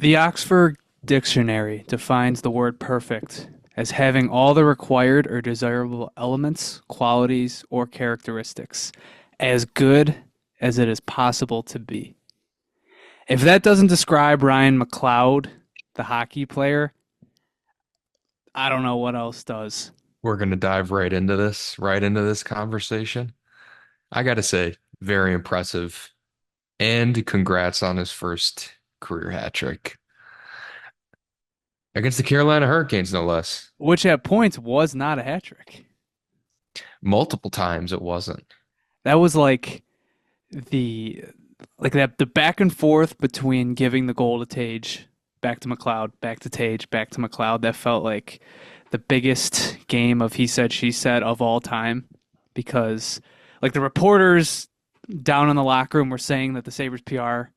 The Oxford Dictionary defines the word perfect as having all the required or desirable elements, qualities, or characteristics, as good as it is possible to be. If that doesn't describe Ryan McLeod, the hockey player, I don't know what else does. We're going to dive right into this conversation. I got to say, very impressive. And congrats on his first career hat trick against the Carolina Hurricanes, no less. Which at points was not a hat trick. Multiple times it wasn't. That was like the that the back and forth between giving the goal to Tage, back to McLeod, back to Tage, back to McLeod. That felt like the biggest game of he said she said of all time because like the reporters down in the locker room were saying that the Sabres PR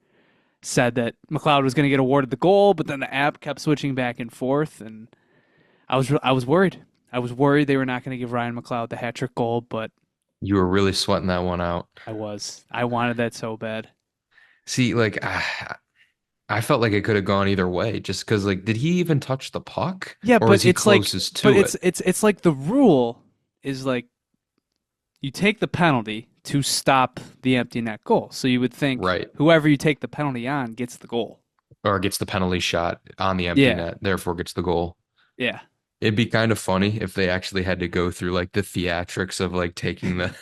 said that McLeod was going to get awarded the goal, but then the app kept switching back and forth, and I was worried. I was worried they were not going to give Ryan McLeod the hat trick goal, but You were really sweating that one out. I was. I wanted that so bad. See, like, I felt like it could have gone either way just because, like, did he even touch the puck Yeah, or but was he it's like, closest but to it? it's like the rule is like you take the penalty to stop the empty net goal. So you would think Right. whoever you take the penalty on gets the goal. Or gets the penalty shot on the empty Yeah, net, therefore gets the goal. yeah, It'd be kind of funny if they actually had to go through like the theatrics of like taking the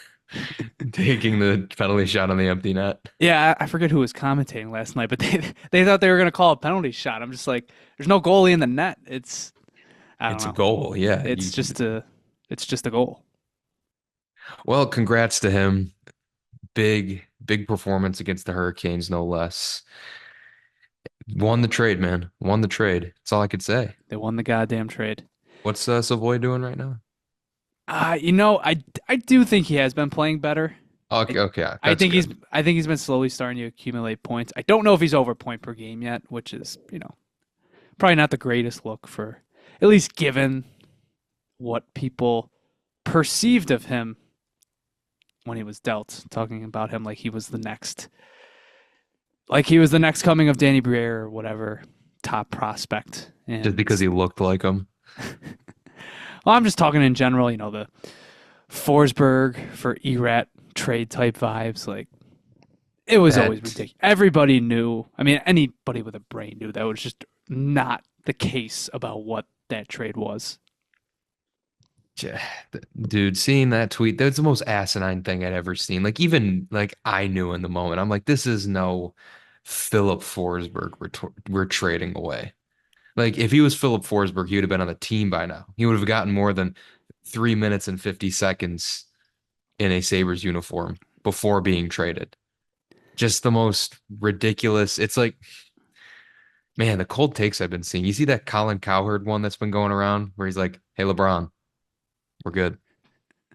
taking the penalty shot on the empty net. yeah. I forget who was commentating last night, but they thought they were gonna call a penalty shot. I'm just like, there's no goalie in the net. It's I don't It's a know. goal, yeah. It's just a goal. Well, congrats to him. Big performance against the Hurricanes, no less. Won the trade, man. Won the trade. That's all I could say. They won the goddamn trade. What's Savoy doing right now? I do think he has been playing better. I Okay, okay, I that's think he's good. I think he's been slowly starting to accumulate points. I don't know if he's over point per game yet, which is, probably not the greatest look for at least given what people perceived of him when he was dealt, talking about him like he was the next coming of Danny Briere or whatever top prospect. Just And because he looked like him. well, I'm just talking in general, the Forsberg for Erat trade type vibes. Like it was always That ridiculous. Everybody knew. I mean, anybody with a brain knew that was just not the case about what that trade was. Yeah, dude, seeing that tweet, that's the most asinine thing I'd ever seen. Like even like I knew in the moment. I'm like, this is no Philip Forsberg we're trading away. Like if he was Philip Forsberg, he would have been on the team by now. He would have gotten more than 3 minutes and 50 seconds in a Sabres uniform before being traded. Just the most ridiculous. It's like, man, the cold takes I've been seeing. You see that Colin Cowherd one that's been going around where he's like, "Hey LeBron, we're good.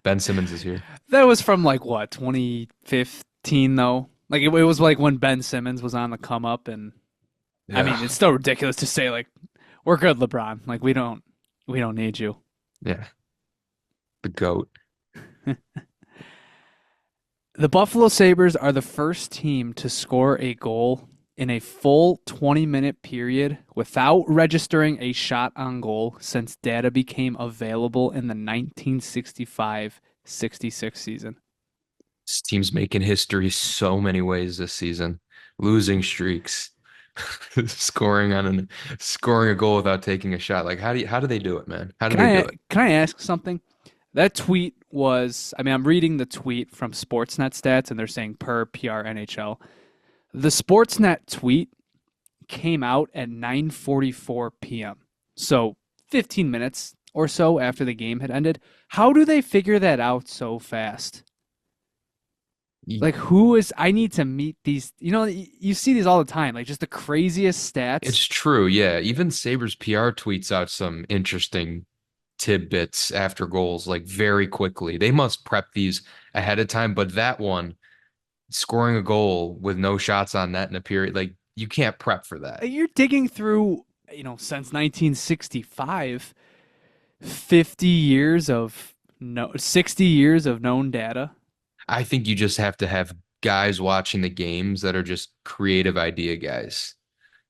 Ben Simmons is here." That was from like what 2015 though. Like it was like when Ben Simmons was on the come up, and I mean Yeah. it's still ridiculous to say like we're good, LeBron. Like we don't need you. Yeah. The GOAT. The Buffalo Sabres are the first team to score a goal in a full 20-minute period without registering a shot on goal since data became available in the 1965-66 season. This team's making history so many ways this season. Losing streaks, scoring a goal without taking a shot. Like how do they do it, man? How do Can they do I it? can I ask something? That tweet was, I mean, I'm reading the tweet from Sportsnet stats and they're saying per PR NHL. The Sportsnet tweet came out at 9:44 p.m. So 15 minutes or so after the game had ended. How do they figure that out so fast? Y- Like who is I need to meet these, you see these all the time, like just the craziest stats. It's true, yeah. Even Sabres PR tweets out some interesting tidbits after goals, like very quickly. They must prep these ahead of time, but that one, scoring a goal with no shots on net in a period, like you can't prep for that. You're digging through, since 1965, 50 years of no 60 years of known data. I think you just have to have guys watching the games that are just creative idea guys.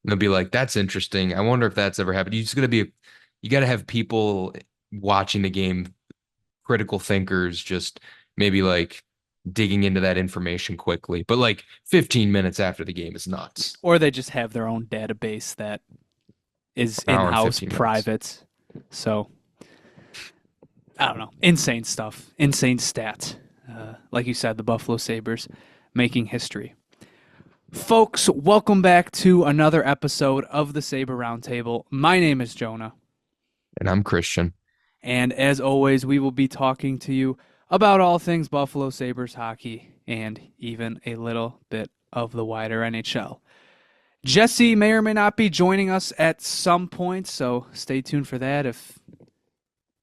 they'll be like, "That's interesting. I wonder if that's ever happened." You got to have people watching the game, critical thinkers, just maybe like digging into that information quickly. But like 15 minutes after the game is nuts. Or they just have their own database that is An hour and in-house 15 minutes. private. So I don't know. Insane stuff. Insane stats. Like you said, the Buffalo Sabres making history. Folks, welcome back to another episode of the Sabre Roundtable. My name is Jonah, And I'm Christian. and as always, we will be talking to you about all things Buffalo Sabres hockey and even a little bit of the wider NHL. Jesse may or may not be joining us at some point, so stay tuned for that. If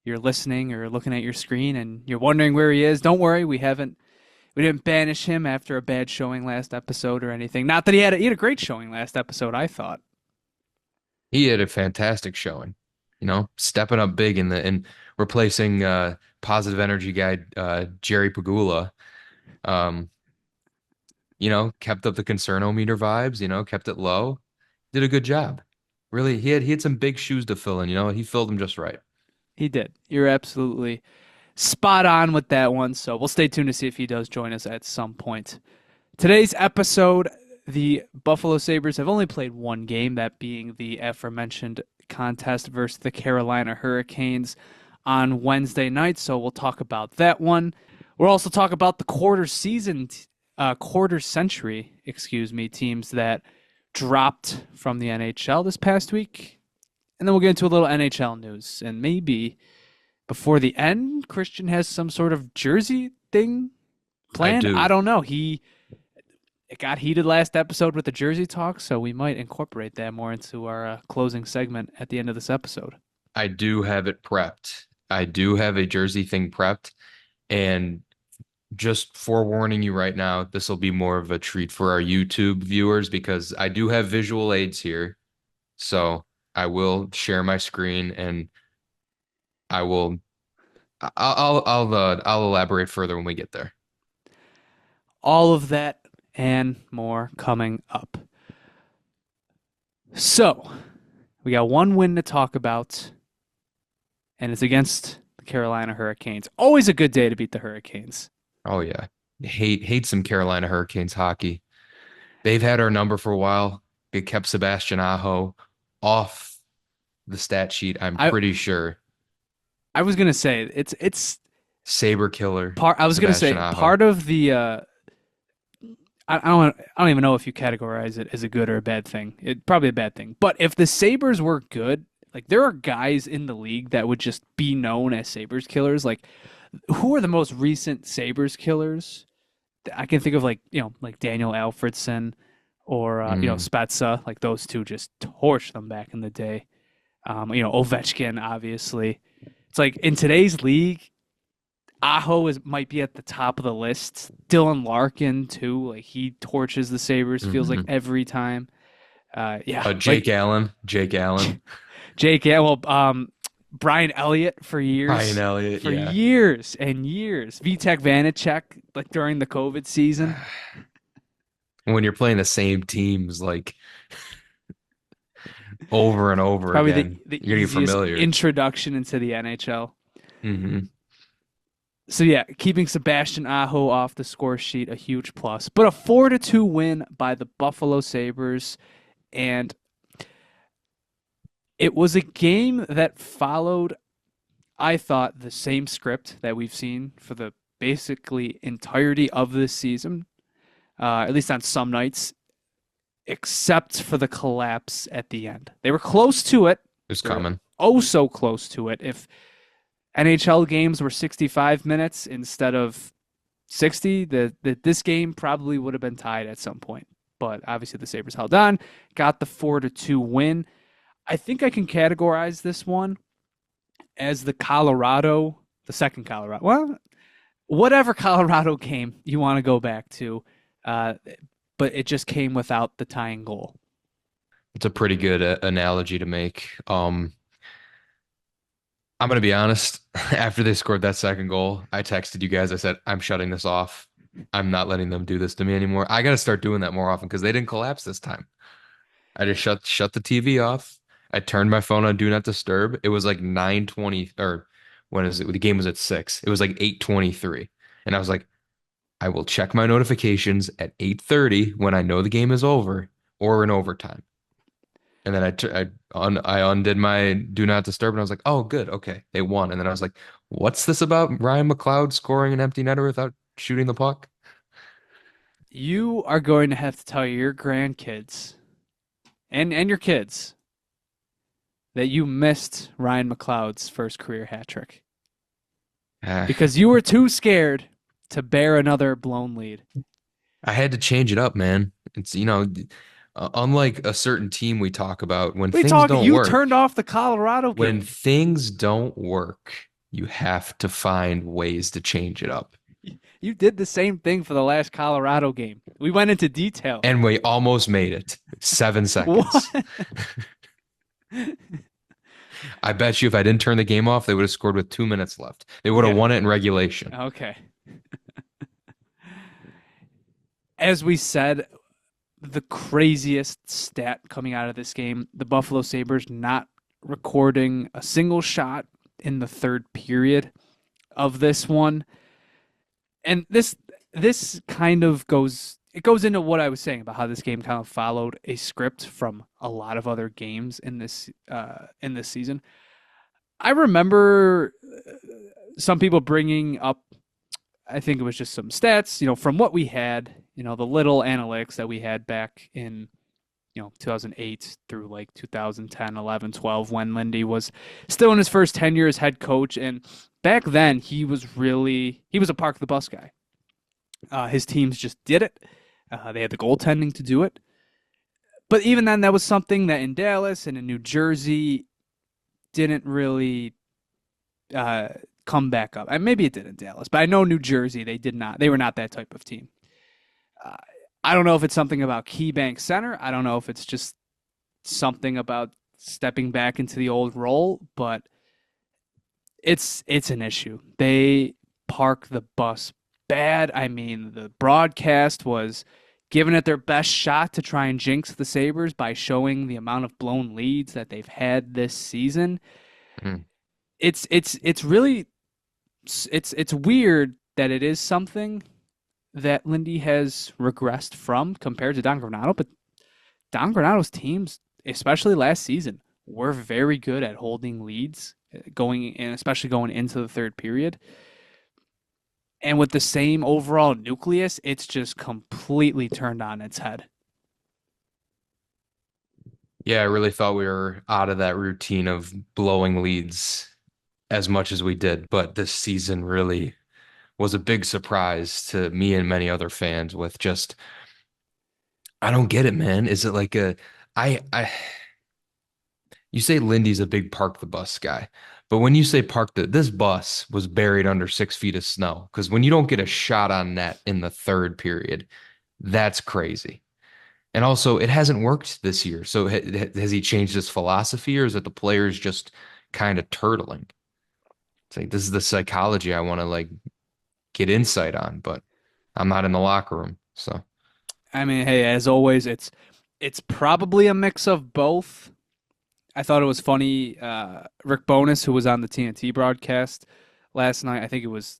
you're listening or looking at your screen and you're wondering where he is, don't worry, we didn't banish him after a bad showing last episode or anything. Not that he had a great showing last episode, I thought. He had a fantastic showing, stepping up big and replacing positive energy guy Jerry Pagula. Um, kept up the concernometer vibes, kept it low. Did a good job. Really, he had some big shoes to fill in, he filled them just right. He did. You're absolutely spot on with that one. So we'll stay tuned to see if he does join us at some point. Today's episode, the Buffalo Sabres have only played one game, that being the aforementioned contest versus the Carolina Hurricanes on Wednesday night. So we'll talk about that one. We'll also talk about the quarter century, teams that dropped from the NHL this past week. And then we'll get into a little NHL news. And maybe before the end, Christian has some sort of jersey thing I planned. I do. don't know. It got heated last episode with the jersey talk, so we might incorporate that more into our closing segment at the end of this episode. I do have it prepped. I do have a jersey thing prepped. And just forewarning you right now, this will be more of a treat for our YouTube viewers because I do have visual aids here. So I will share my screen and I will I'll elaborate further when we get there. All of that and more coming up. So, we got one win to talk about, and it's against the Carolina Hurricanes. Always a good day to beat the Hurricanes. Oh yeah. Hate some Carolina Hurricanes hockey. They've had our number for a while. It kept Sebastian Aho off the stat sheet, I'm I pretty sure. I was gonna say it's Saber killer, part. I was gonna Sebastian say Aho. part of the. I don't even know if you categorize it as a good or a bad thing. It probably a bad thing. But if the Sabres were good, like there are guys in the league that would just be known as Sabres killers. Like who are the most recent Sabres killers? I can think of like Daniel Alfredson or Mm, Spezza. Like those two just torched them back in the day. Ovechkin, obviously. It's like in today's league, Aho might be at the top of the list. Dylan Larkin too, like he torches the Sabres. Feels like mhm. every time. Yeah, Jake like Allen, Jake Allen, Jake. Yeah, well, Brian Elliott Ryan Elliott, for yeah. years and years. Vitek Vanacek, like during the COVID season, When you're playing the same teams like over and it's over probably again, the you're gonna get easiest familiar. introduction into the NHL. Hmm. So yeah, keeping Sebastian Aho off the score sheet, a huge plus. But a 4-2 win by the Buffalo Sabres, and it was a game that followed, I thought, the same script that we've seen for the basically entirety of this season, at least on some nights, except for the collapse at the end. They were close to it. Who's They were coming? oh so close to it. If NHL games were 65 minutes instead of 60, this game probably would have been tied at some point. But obviously the Sabres held on, got the 4-2 win. I think I can categorize this one as the second Colorado, well, whatever Colorado game you want to go back to, uh, but it just came without the tying goal. It's a pretty good analogy to make. I'm gonna be honest. After they scored that second goal, I texted you guys. I said, "I'm shutting this off. I'm not letting them do this to me anymore. I got to start doing that more often because they didn't collapse this time. I just shut the TV off. I turned my phone on Do Not Disturb. It was like 9:20 or when is it? The game was at 6. It was like 8:23. And I was like, I will check my notifications at 8:30 when I know the game is over or in overtime. And then I undid my Do Not Disturb and I was like, oh, good. Okay. They won. And then I was like, what's this about Ryan McLeod scoring an empty netter without shooting the puck? You are going to have to tell your grandkids and your kids that you missed Ryan McLeod's first career hat trick Uh, because you were too scared to bear another blown lead. I had to change it up, man. It's, unlike a certain team we talk about, What are you talking? You turned off the Colorado when game. things don't work, you have to find ways to change it up. You did the same thing for the last Colorado game. We went into detail. And we almost made it. 7 seconds. What? I bet you if I didn't turn the game off, they would have scored with 2 minutes left. They would have Yeah. won it in regulation. Okay. As we said, the craziest stat coming out of this game, the Buffalo Sabres not recording a single shot in the third period of this one. And this kind of goes into what I was saying about how this game kind of followed a script from a lot of other games in this season. I remember some people bringing up, I think it was just some stats, from what we had, the little analytics that we had back in, 2008 through like 2010, 11, 12, when Lindy was still in his first tenure as head coach. And back then, he was a park the bus guy. His teams just did it. They had the goaltending to do it. But even then, that was something that in Dallas and in New Jersey didn't really come back up. And maybe it did in Dallas, but I know New Jersey, they did not. They were not that type of team. Uh, I don't know if it's something about KeyBank Center. I don't know if it's just something about stepping back into the old role, but it's an issue. They park the bus bad. I mean, the broadcast was giving it their best shot to try and jinx the Sabres by showing the amount of blown leads that they've had this season. Mm. It's really it's weird that it is something that Lindy has regressed from compared to Don Granato, but Don Granato's teams, especially last season, were very good at holding leads especially going into the third period. And with the same overall nucleus, it's just completely turned on its head. Yeah, I really thought we were out of that routine of blowing leads as much as we did, but this season really was a big surprise to me and many other fans with just I don't get it, man. Is it like I you say Lindy's a big park the bus guy, but when you say this bus was buried under 6 feet of snow because when you don't get a shot on net in the third period, that's crazy. And also, it hasn't worked this year. So has he changed his philosophy, or is it the players just kind of turtling? It's like this is the psychology I want to like get insight on, but I'm not in the locker room. So I mean, hey, as always, it's probably a mix of both. I thought it was funny. Rick Bonus, who was on the TNT broadcast last night, I think it was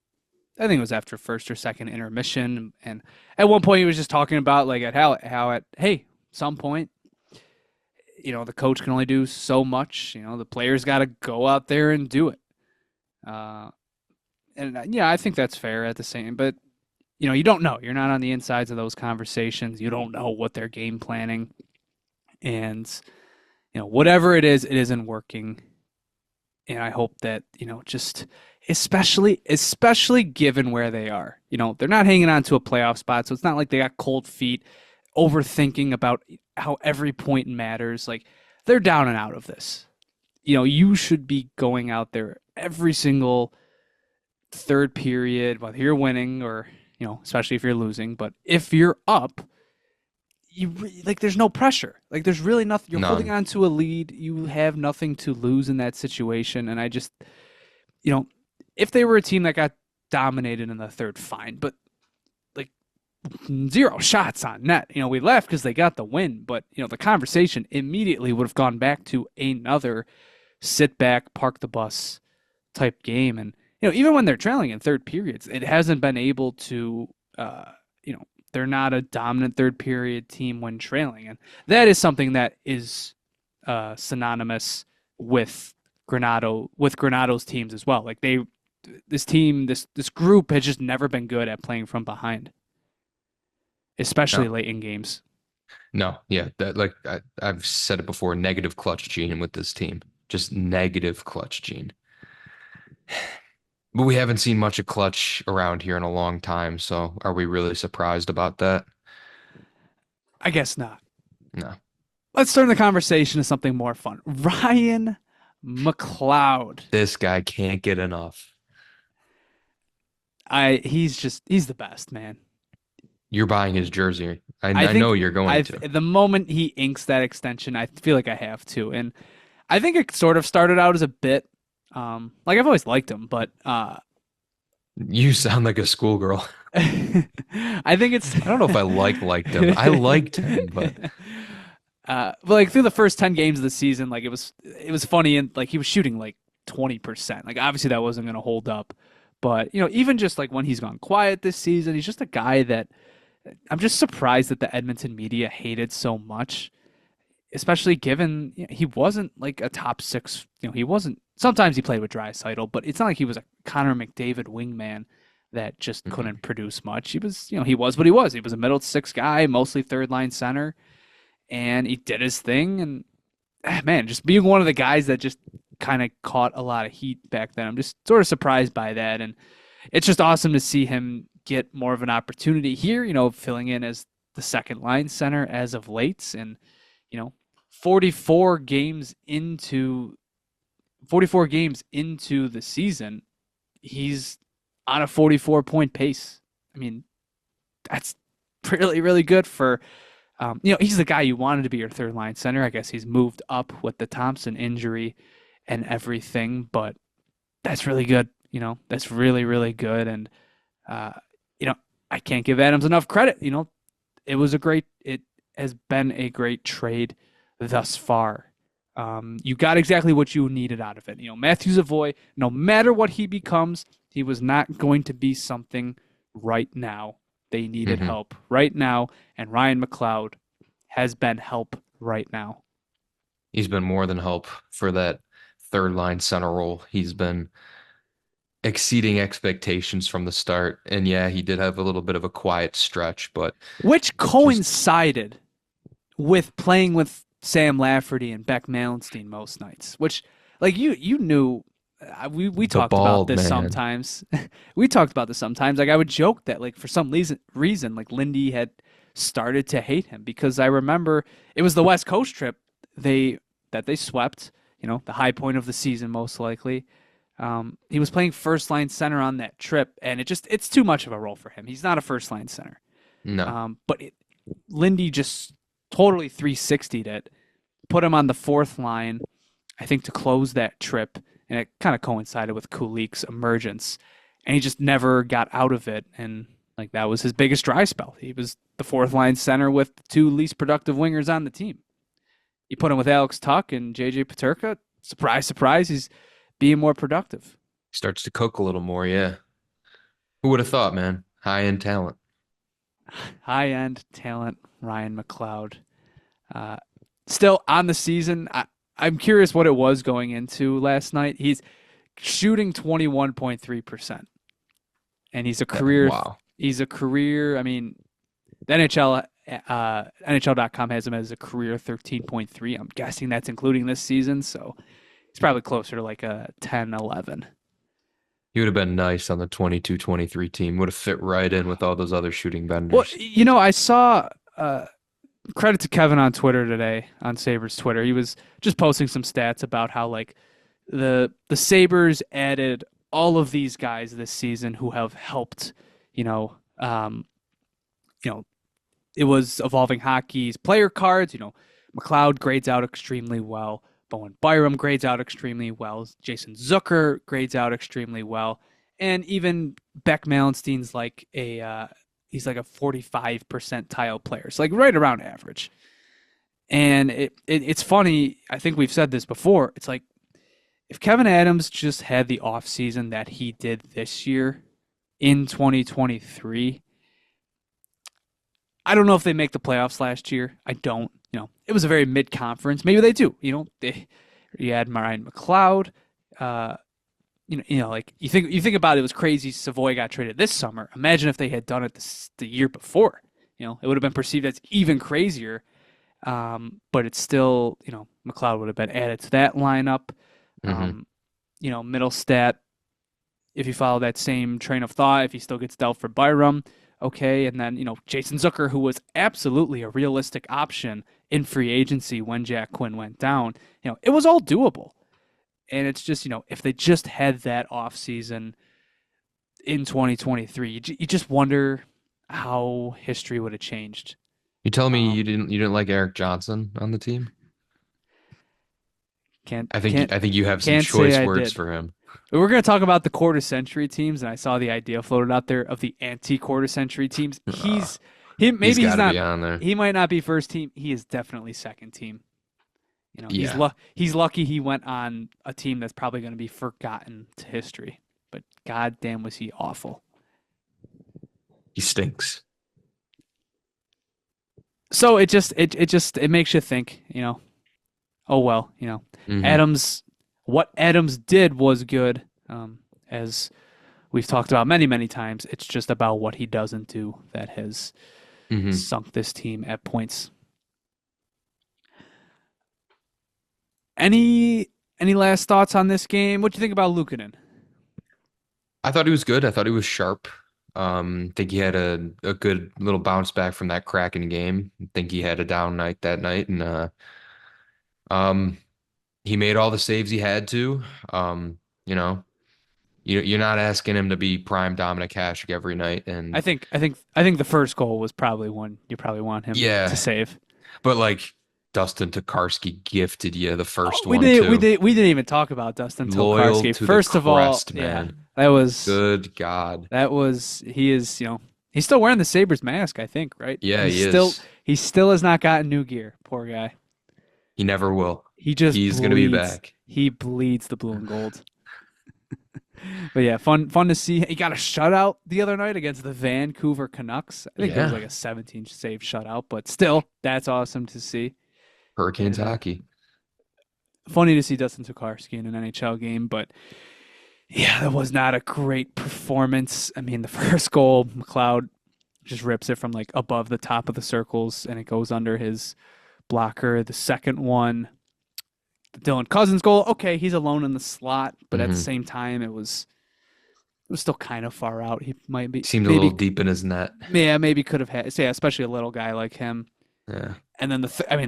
after first or second intermission, and at one point he was just talking about like some point, the coach can only do so much. The players got to go out there and do it. And yeah, I think that's fair at the same, but you don't know. You're not on the insides of those conversations. You don't know what they're game planning, and whatever it isn't working. And I hope that just especially given where they are. They're not hanging on to a playoff spot, so it's not like they got cold feet, overthinking about how every point matters. Like they're down and out of this. You should be going out there every single third period, whether you're winning or especially if you're losing. But if you're up, there's no pressure. Like there's really nothing. You're holding none. on to a lead. You have nothing to lose in that situation. And I just, if they were a team that got dominated in the third, fine. But like zero shots on net. We left because they got the win, but the conversation immediately would have gone back to another sit back, park the bus type game. And even when they're trailing in third periods, it hasn't been able to. They're not a dominant third period team when trailing, and that is something that is synonymous with Granado's teams as well. Like this group has just never been good at playing from behind, especially No, late in games. no, yeah. That like I've said it before, negative clutch gene with this team. Just negative clutch gene. But we haven't seen much of clutch around here in a long time, so are we really surprised about that? I guess not. No. Let's turn the conversation to something more fun. Ryan McLeod. This guy can't get enough. He's the best, man. You're buying his jersey. I I know think you're going I've to. the moment he inks that extension, I feel like I have to. And I think it sort of started out as a bit. Like I've always liked him, but You sound like a schoolgirl. I think it's I don't know if I liked him. I liked him, but but like through the first 10 games of the season, like it was funny, and like he was shooting like 20%. Like obviously that wasn't going to hold up. But, even just like when he's gone quiet this season, he's just a guy that I'm just surprised that the Edmonton media hated so much, especially given he wasn't like a top six. He wasn't. Sometimes he played with Draisaitl, but it's not like he was a Connor McDavid wingman that just mhm. couldn't produce much. He was, he was what he was. He was a middle six guy, mostly third line center, and he did his thing. And man, just being one of the guys that just kind of caught a lot of heat back then, I'm just sort of surprised by that. And it's just awesome to see him get more of an opportunity here, filling in as the second line center as of late. And, you know, 44 games into 44 games into the season, he's on a 44-point pace. I mean, that's really, really good for, he's the guy you wanted to be your third line center. I guess he's moved up with the Thompson injury and everything, but that's really good. That's really, really good. And, uh, you know, I can't give Adams enough credit. It has been a great trade thus far. You got exactly what you needed out of it. Matthew Savoy, no matter what he becomes, he was not going to be something right now. They needed Mhm. help right now, and Ryan McLeod has been help right now. He's been more than help for that third line center role. He's been exceeding expectations from the start. And yeah, he did have a little bit of a quiet stretch, but Which just coincided with playing with Sam Lafferty and Beck Malenstein most nights, which like you knew we the talked about bald this man. sometimes. We talked about this sometimes. Like I would joke that like for some reason like Lindy had started to hate him because I remember it was the West Coast trip they swept, the high point of the season most likely. He was playing first line center on that trip, and it's too much of a role for him. He's not a first line center. No, But Lindy just totally 360'd it, put him on the fourth line, I think, to close that trip, and it kind of coincided with Kulik's emergence, and he just never got out of it, and like that was his biggest dry spell. He was the fourth line center with the two least productive wingers on the team. You put him with Alex Tuck and JJ Paterka, surprise, surprise, he's being more productive. starts to cook a little more. Yeah. Who would have thought, man? High end talent. High end talent, Ryan McLeod. Uh, Still on the season, I'm curious what it was going into last night. He's shooting 21.3%, and Wow. he's a career. I mean, the NHL.com has him as a career 13.3. I'm guessing that's including this season, so he's probably closer to like a 10, 11. He would have been nice on the 22-23 team. Would have fit right in with all those other shooting Well, benders. I saw credit to Kevin on Twitter today, on Sabres Twitter. He was just posting some stats about how like the Sabres added all of these guys this season who have helped, you know, um, you know, it was evolving hockey's player cards. McLeod grades out extremely well. Bowen Byram grades out extremely well. Jason Zucker grades out extremely well. And even Beck Malenstein's like a he's like a 45 percentile player. So like right around average. And it's funny, I think we've said this before. It's like if Kevin Adams just had the offseason that he did this year in 2023, I don't know if they make the playoffs last year. I don't. It was a very mid-conference. Maybe they do. You had Ryan McLeod. Uh, like you think about it, was crazy. Savoy got traded this summer. Imagine if they had done it the year before. It would have been perceived as even crazier. But it's still, McLeod would have been added to that lineup. Hmm. Middlestat, if you follow that same train of thought, if he still gets dealt for Byram, okay. And then, Jason Zucker, who was absolutely a realistic option in free agency when Jack Quinn went down, it was all doable. And it's just, if they just had that offseason in 2023, you just wonder how history would have changed. You telling me Um, you didn't like Eric Johnson on the team? can't I think can't I think you have some can't say choice I words did. for him. We're going to talk about the quarter century teams, and I saw the idea floated out there of the anti quarter century teams. Uh, he's Maybe he's got to not. be on there. He might not be first team. He is definitely second team. Yeah, He's lucky he went on a team that's probably going to be forgotten to history. But goddamn, was he awful. he stinks. So it makes you think. Oh well. Hmm. Adams. What Adams did was good. As we've talked about many times, it's just about what he doesn't do that has Hmm. sunk this team at points. Any last thoughts on this game? What do you think about Luukkonen? I thought he was good. I thought he was sharp. I think he had a good little bounce back from that Kraken game. I think he had a down night that night, and um, he made all the saves he had to. Um, you know, you're not asking him to be prime Dominic Hasek every night, I and think I think I think the first goal was probably one you probably want him to yeah, save. but like Dustin Tokarski gifted you the Oh, first we one did we too. did we didn't even talk about Dustin Loyal Tokarski. to the First of all, crest, yeah, man. that was Good God. that was he is he's still wearing the Sabres mask. I think right. Yeah, He's he still is. he still has not gotten new gear. Poor guy. He never will. He just He's gonna be bleeds. back. He bleeds the blue and gold. But yeah, fun to see. He got a shutout the other night against the Vancouver Canucks. I think it was Yeah. like a 17 save shutout, but still, that's awesome to see. Hurricanes And hockey. funny to see Dustin Tokarski in an NHL game, but yeah, that was not a great performance. I mean, the first goal, McLeod just rips it from like above the top of the circles and it goes under his blocker. The second one, the Dylan Cousins goal, okay, he's alone in the slot, but at the Hmm. same time, it was still kind of far out. He might be Seemed a little maybe deep in his net. yeah, maybe could have had yeah, especially a little guy like him. Yeah. And then the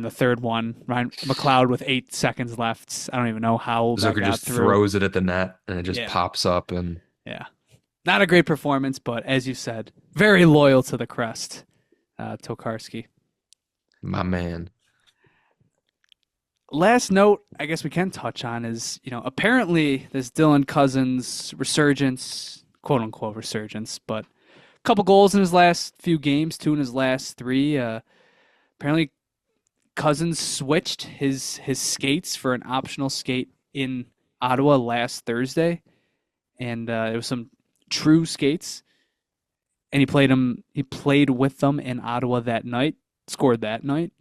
third one, Ryan McLeod with 8 seconds left. I don't even know how that Zucker got just through. throws it at the net and it just Yeah, pops up and yeah. Not a great performance, but as you said, very loyal to the crest, Tokarski. my man. Last note, I guess we can touch on is, apparently this Dylan Cousins resurgence, quote unquote resurgence, but a couple goals in his last few games, two in his last three. Apparently, Cousins switched his skates for an optional skate in Ottawa last Thursday, and it was some true skates, and he played them. He played with them in Ottawa that night, scored that night,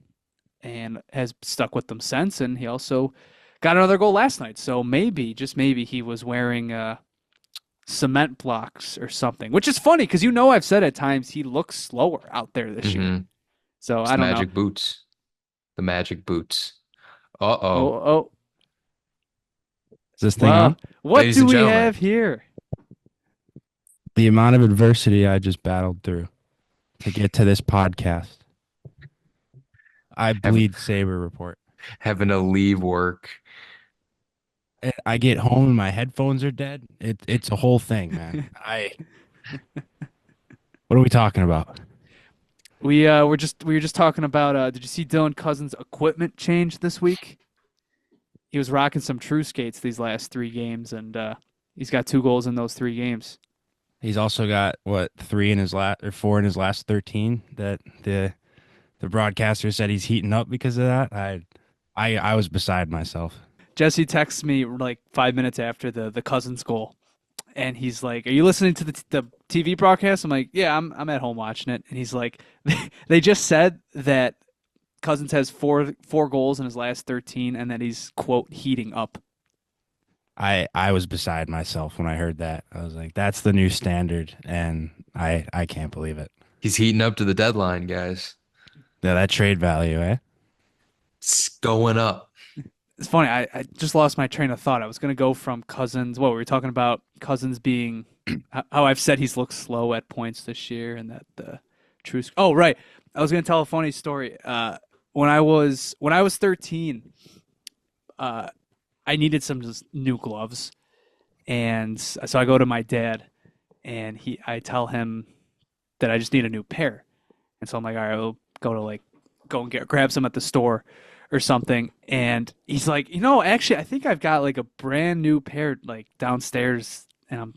and has stuck with them since. And he also got another goal last night. So maybe, just maybe, he was wearing cement blocks or something, which is funny because I've said at times he looks slower out there this year. Hmm. So It's I the don't know. magic boots. The magic boots. Oh, Uh-oh. oh, Is this thing well, on? what Ladies do and we gentlemen, have here? The amount of adversity I just battled through to get to this podcast. I have, bleed Sabre report. having to leave work. I get home and my headphones are dead. It's a whole thing, man. What are we talking about? We were just talking about. Did you see Dylan Cousins' equipment change this week? He was rocking some true skates these last three games, and he's got two goals in those three games. He's also got what 4 in his last 13 that the broadcaster said he's heating up because of that. I was beside myself. Jesse texts me like 5 minutes after the Cousins goal, and he's like, "Are you listening to the TV broadcast?" I'm like, "Yeah, I'm at home watching it." And he's like, "They just said that Cousins has four goals in his last 13, and that he's quote heating up." I was beside myself when I heard that. I was like, that's the new standard, and I can't believe it. He's heating up to the deadline, guys. Yeah, that trade value, eh? It's going up. It's funny. I just lost my train of thought. I was gonna go from Cousins. What we were talking about Cousins being how I've said he's looked slow at points this year, and that the true. Oh, right. I was gonna tell a funny story. When I was 13, uh, I needed some just new gloves, and so I go to my dad, and I tell him that I just need a new pair, and so I'm like, all right, we'll go and grab some at the store or something, and he's like, actually, I think I've got like a brand new pair like downstairs, and I'm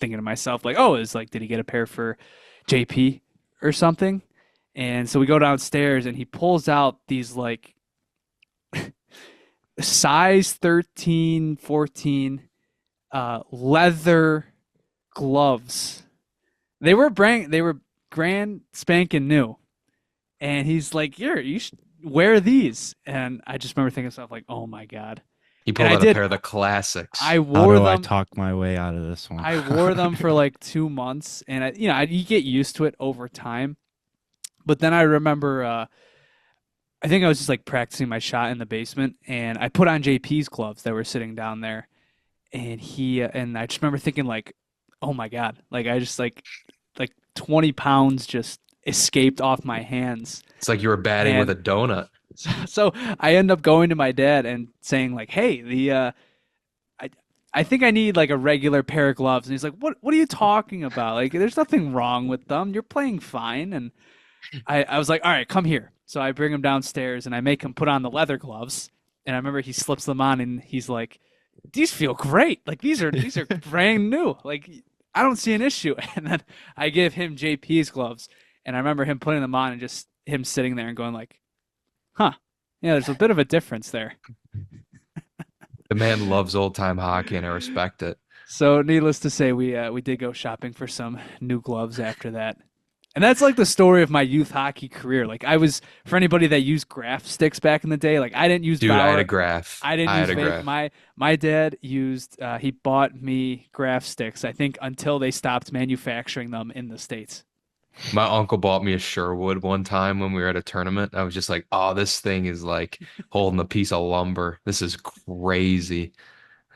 thinking to myself like, oh, it's like, did he get a pair for JP or something? And so we go downstairs, and he pulls out these like size 13, 14 leather gloves. They were grand spanking new. And he's like, "Here, you should wear these." And I just remember thinking to myself like, "Oh my god." He And pulled I out a did. pair of the classics. I How wore do I them. talk my way out of this one? I wore them for like 2 months, and you get used to it over time. But then I remember, I think I was just like practicing my shot in the basement, and I put on JP's gloves that were sitting down there, and and I just remember thinking like, "Oh my god!" Like I just like 20 pounds just escaped off my hands. It's like you were batting with And a donut. so I end up going to my dad and saying like, "Hey, I I think I need like a regular pair of gloves." And he's like, "What are you talking about? Like, there's nothing wrong with them. You're playing fine." And I was like, "All right, come here." So I bring him downstairs and I make him put on the leather gloves. And I remember he slips them on and he's like, "These feel great. Like these are brand new. Like I don't see an issue." And then I give him JP's gloves, and I remember him putting them on and just him sitting there and going like, "Huh, yeah, there's a bit of a difference there." The man loves old time hockey, and I respect it. So needless to say, we did go shopping for some new gloves after that. And that's like the story of my youth hockey career. Like for anybody that used graph sticks back in the day, like I didn't use Dude, I had a Bauer. graph. I didn't I use had a vape. graph. My dad used he bought me graph sticks, I think until they stopped manufacturing them in the States. My uncle bought me a Sherwood one time when we were at a tournament. I was just like, oh, this thing is like holding a piece of lumber. This is crazy.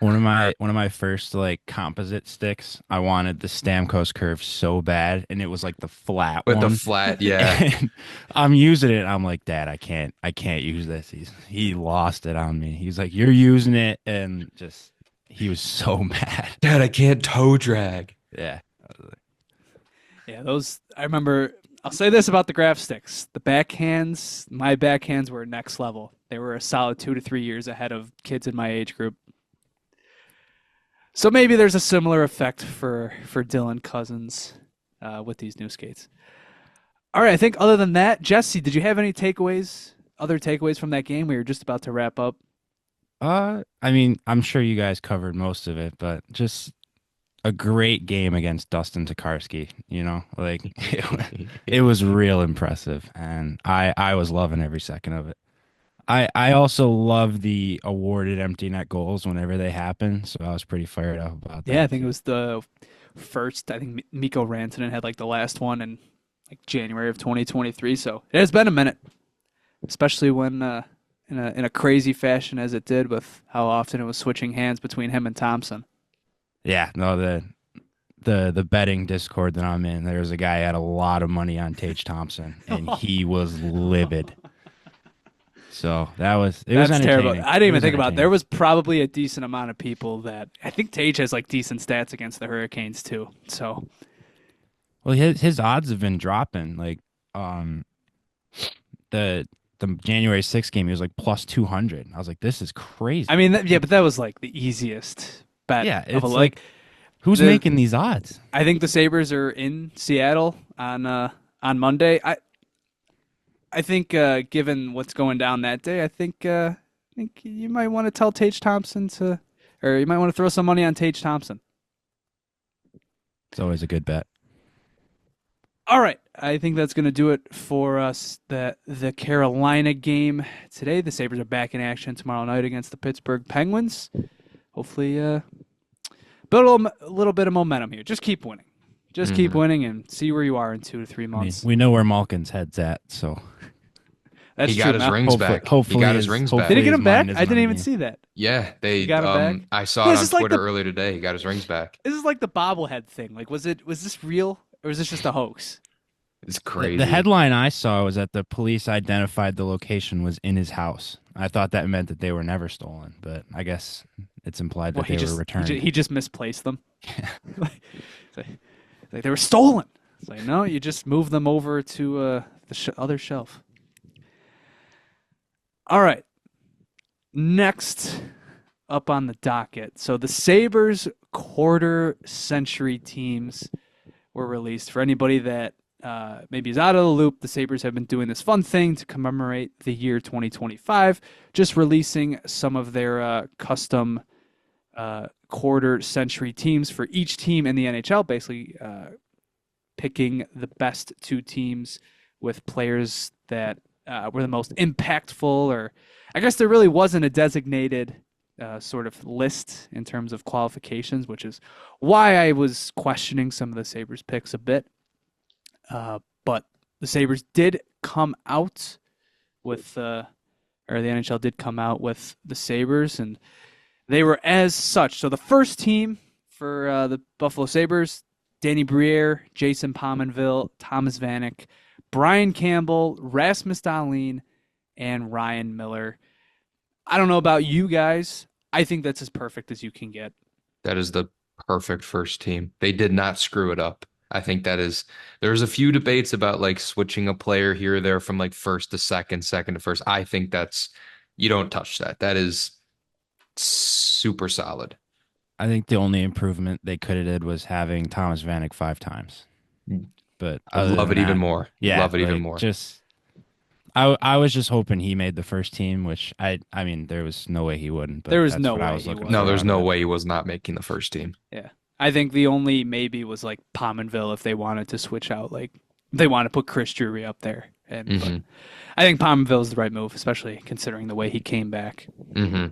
One of my first like composite sticks, I wanted the Stamkos curve so bad, and it was like the flat With the one. flat, yeah. And I'm using it. And I'm like, Dad, I can't use this. He lost it on me. He's like, you're using it, and just he was so mad. Dad, I can't toe drag. Yeah. Yeah, those I remember. I'll say this about the graph sticks: the backhands, my backhands were next level. They were a solid 2 to 3 years ahead of kids in my age group. So maybe there's a similar effect for Dylan Cousins with these new skates. All right, I think other than that, Jesse, did you have any other takeaways from that game? We were just about to wrap up. I mean, I'm sure you guys covered most of it, but just a great game against Dustin Tokarski, like it was real impressive, and I was loving every second of it. I also love the awarded empty net goals whenever they happen, so I was pretty fired up about Yeah, I that think it too. was the first. I think Mikko Rantanen had like the last one in like January of 2023. So it has been a minute, especially when in a crazy fashion as it did with how often it was switching hands between him and Thompson. Yeah, no, the betting Discord that I'm in, there was a guy who had a lot of money on Tage Thompson, and he was livid. So it was That's terrible. entertaining. I didn't It even was think about it. There entertaining. was probably a decent amount of people that I think Tage has like decent stats against the Hurricanes too. So Well, his odds have been dropping. Like um the the January 6th game, he was like plus 200. I was like, this is I crazy. mean, yeah, but that was like the easiest bet Yeah, of a it's like. like Who's making these odds? I think the Sabres are in Seattle on Monday. I think given what's going down that day, I think you might want to tell Tage Thompson or you might want to throw some money on Tage Thompson. It's always a good bet. All right, I think that's going to do it for us. The Carolina game today. The Sabres are back in action tomorrow night against the Pittsburgh Penguins. Hopefully, build a little bit of momentum here. Just keep winning. Just keep winning and see where you are in 2 to 3 months. We know where Malkin's head's at, so That's he true. got his rings back. Hopefully he got his rings back. Did he get him back? Mind I didn't even money. see that. Yeah, He got him back? I saw it on Twitter earlier today. He got his rings back. This is like the bobblehead thing. Like, was this real or was this just a hoax? It's crazy. The headline I saw was that the police identified the location was in his house. I thought that meant that they were never stolen, but I guess it's implied that they were returned. He just misplaced them. like they were stolen. It's like, no, you just move them over to the other shelf. All right. Next up on the docket. So the Sabres Quarter Century teams were released. For anybody that maybe is out of the loop, the Sabres have been doing this fun thing to commemorate the year 2025, just releasing some of their custom quarter century teams for each team in the NHL, basically picking the best 2 teams with players that were the most impactful, or I guess there really wasn't a designated sort of list in terms of qualifications, which is why I was questioning some of the Sabres picks a bit. But the Sabres did come out with, or the NHL did come out with the Sabres, and they were as such. So the first team for the Buffalo Sabres, Danny Briere, Jason Pominville, Thomas Vanek, Brian Campbell, Rasmus Dahlin, and Ryan Miller. I don't know about you guys. I think that's as perfect as you can get. That is the perfect first team. They did not screw it up. I think there's a few debates about like switching a player here or there from like first to second, second to first. I think you don't touch that. That is super solid. I think the only improvement they could have did was having Thomas Vanek 5 times. But I love it even more. Yeah, love it even more. I was just hoping he made the first team, which I mean there was no way he wouldn't. But There was that's no what I way was he looking would. No, for there's out of no it. way he was not making the first team. Yeah. I think the only maybe was like Pominville if they wanted to switch out, like they want to put Chris Drury up there. But I think Pominville is the right move, especially considering the way he came back. Mm-hmm.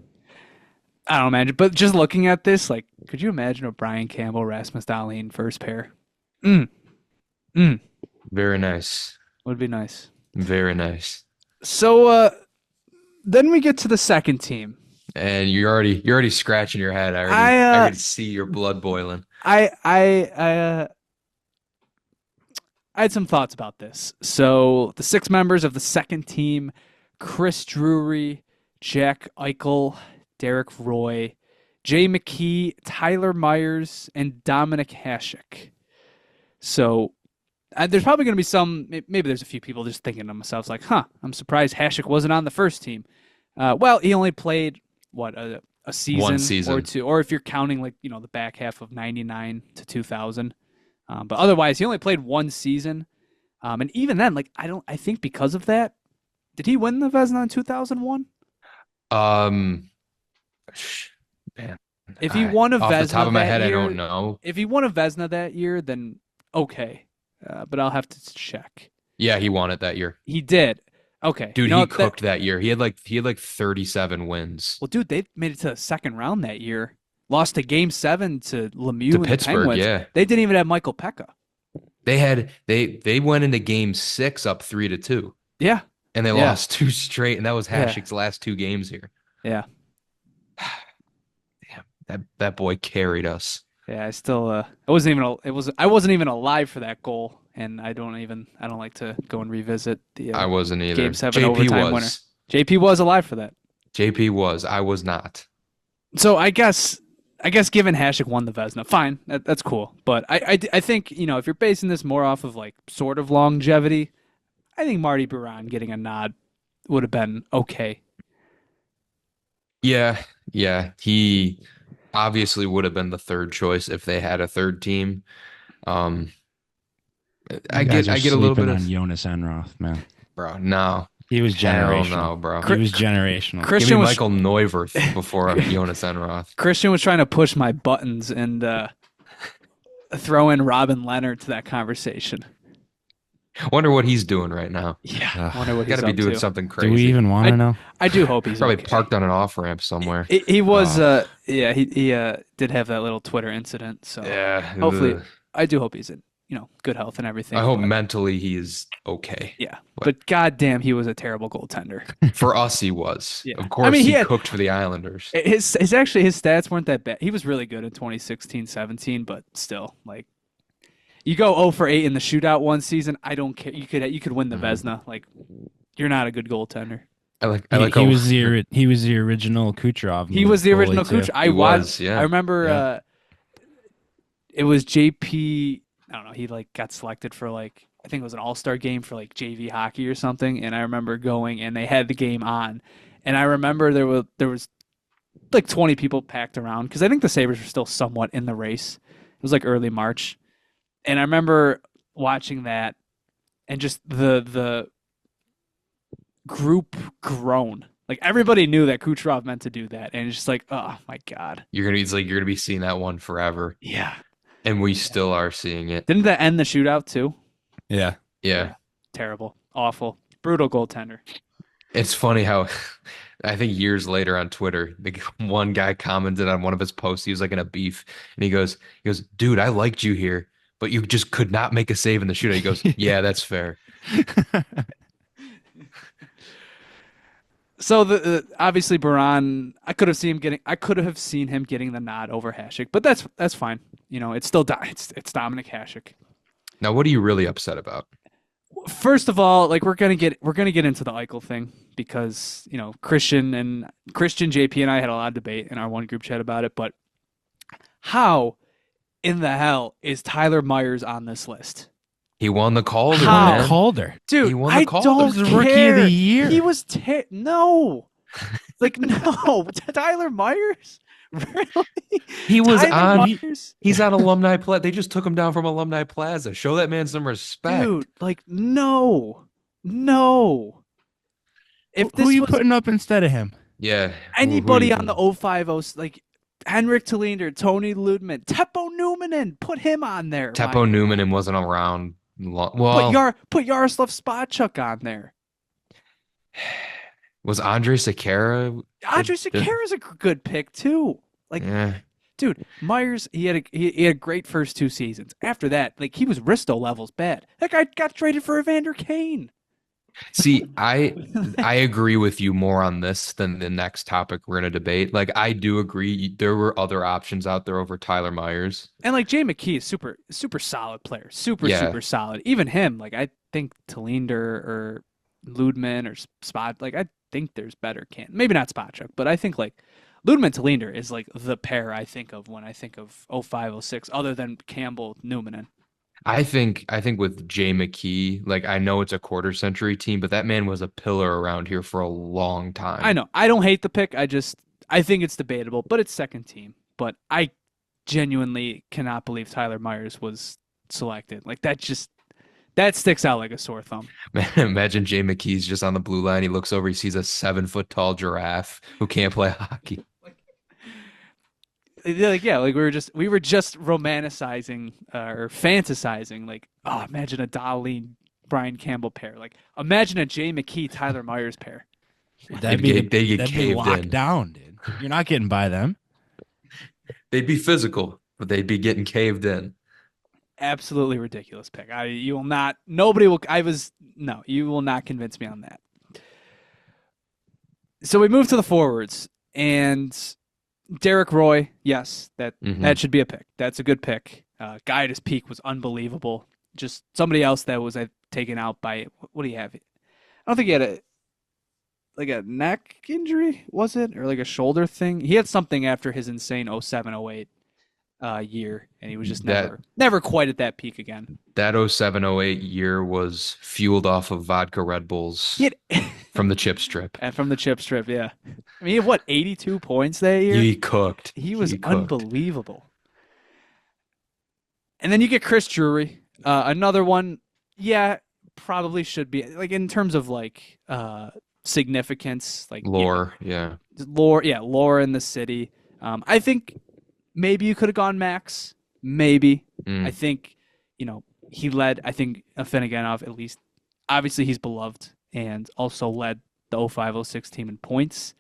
I don't imagine, but just looking at this, like, could you imagine a Brian Campbell, Rasmus Dahlin first pair? Very nice. Would be nice. Very nice. So then we get to the second team. And you're already scratching your head. I already see your blood boiling. I had some thoughts about this. So the 6 members of the second team: Chris Drury, Jack Eichel, Derek Roy, Jay McKee, Tyler Myers, and Dominic Hasek. So there's probably going to be maybe there's a few people just thinking to themselves like, I'm surprised Hasek wasn't on the first team. Well, he only played a season, 1 season or 2, or if you're counting like, the back half of 99 to 2000. But otherwise he only played 1 season. And even then, like, I think because of that, did he win the Vezina in 2001? Man, If he won a off Vezina the top of my head, year, I don't know. If he won a Vezina that year, then okay. But I'll have to check. Yeah, he won it that year. He did. Okay. Dude, he cooked that year. He had like 37 wins. Well, dude, they made it to the second round that year. Lost to Game 7 to Lemieux and Pittsburgh, the Penguins. yeah. They didn't even have Michael Pekka. They went into Game 6 up 3-2. Yeah. And they lost 2 straight, and that was Hasek's last 2 games here. Yeah. Damn, that boy carried us. Yeah, I wasn't even alive for that goal, and I don't like to go and revisit the I wasn't either. Game 7 JP overtime winner. was. JP was alive for that. JP was. I was not. So I guess given Hasek won the Vezina, fine, that's cool. But I think, if you're basing this more off of like sort of longevity, I think Marty Biron getting a nod would have been okay. Yeah. obviously would have been the third choice if they had a third team. Um, You guys are I get a little bit sleeping on of Jonas Enroth, man. bro. No, He was hell generational. no, bro. He was generational. Give me Christian was Michael Neuwirth before Jonas Enroth. Christian was trying to push my buttons and throw in Robin Leonard to that conversation. Wonder what he's doing right now. Yeah, Ugh. wonder what Got he's to be up doing to. something Do we crazy. even want to know? I do hope he's Probably okay. parked on an off ramp somewhere. He was, Oh. yeah, he did have that little Twitter incident. So Yeah. hopefully, ugh. I do hope he's in, good health and everything. I hope but- mentally he is okay. Yeah, but goddamn, he was a terrible goaltender. For us, he was. Yeah. Of course, I mean, he had- cooked for the Islanders. His stats weren't that bad. He was really good in 2016-17, but still, like, you go 0 for 8 in the shootout one season. I don't care. You could win the Vezina. Like, you're not a good goaltender. I like He how was the original Kucherov. He was the goalie, original too. Kucherov. I He watched. was, yeah. I remember. Yeah. It was JP. I don't know. He got selected for I think it was an all-star game for JV hockey or something. And I remember going and they had the game on, and I remember there was 20 people packed around because I think the Sabres were still somewhat in the race. It was early March, and I remember watching that and just the group groan. Everybody knew that Kucherov meant to do that, and it's just oh my god. you're gonna be seeing that one forever, Yeah. and we still are seeing it. Didn't that end the shootout too? Yeah. Yeah. Terrible. Awful. Brutal goaltender. It's funny how I think years later on Twitter, one guy commented on one of his posts. He was in a beef, and he goes, "Dude, I liked you here, but you just could not make a save in the shootout." He goes, "Yeah, that's fair." So obviously Baran, I could have seen him getting the nod over Hasek, but that's fine. It's still it's Dominic Hasek. Now, what are you really upset about? First of all, we're gonna get into the Eichel thing because Christian, JP, and I had a lot of debate in our one group chat about it. But how in the hell is Tyler Myers on this list? He won the Calder, How? man. Calder. Dude, He won the I Calder. don't This is care. Rookie of the year. He was no, no, Tyler Myers, really? He was Tyler on. Myers? He's on Alumni Plaza. They just took him down from Alumni Plaza. Show that man some respect. Dude, no. If Who this are you was putting up instead of him? Yeah. anybody on the 050, Henrik Tallinder, Tony Ludman, Teppo Numanen, put him on there. Teppo Newman wasn't around. Well, Put Yaroslav Spotchuk on there. was Andre Sekera? Andre Sekera's a good pick too. Yeah. Dude, Myers, he had a great first 2 seasons. After that, he was Risto levels bad. That guy got traded for Evander Kane. See, I agree with you more on this than the next topic we're going to debate. I do agree there were other options out there over Tyler Myers. And Jay McKee is super solid player. Super solid. Even him, I think Tallinder or Ludman or Spot, I think there's better maybe not Spotchuk, but I think Ludman Tallinder is the pair I think of when I think of 05-06, other than Campbell Numanen. I think with Jay McKee, I know it's a quarter century team, but that man was a pillar around here for a long time. I know. I don't hate the pick. I think it's debatable, but it's second team. But I genuinely cannot believe Tyler Myers was selected. That sticks out like a sore thumb. Man, imagine Jay McKee's just on the blue line. He looks over, he sees a 7-foot-tall giraffe who can't play hockey. We were just romanticizing or fantasizing. Imagine a Darlene Brian Campbell pair. Imagine a Jay McKee Tyler Myers pair. They'd get that'd be caved locked in. down, dude. You're not getting by them. They'd be physical, but they'd be getting caved in. Absolutely ridiculous pick. You will not. Nobody will. You will not convince me on that. So we move to the forwards, and Derek Roy, yes, that should be a pick. That's a good pick. Guy at his peak was unbelievable. Just somebody else that was taken out by, what do you have? I don't think he had a neck injury, was it? Or a shoulder thing? He had something after his insane 07-08. year, and he was just That never quite at that peak again. that 07-08 year was fueled off of vodka Red He Bulls had, from the chip strip. and from the chip strip, yeah. I mean, he had what, 82 points that year? He cooked. He was He cooked. unbelievable. And then you get Chris Drury, another one. Yeah, probably should be like in terms of like significance, like Lore, yeah. lore in the city. I think maybe you could have gone Max. Maybe. I Mm. think, he led, I think, Afinogenov, at least. Obviously, he's beloved and also led the 05-06 team in points.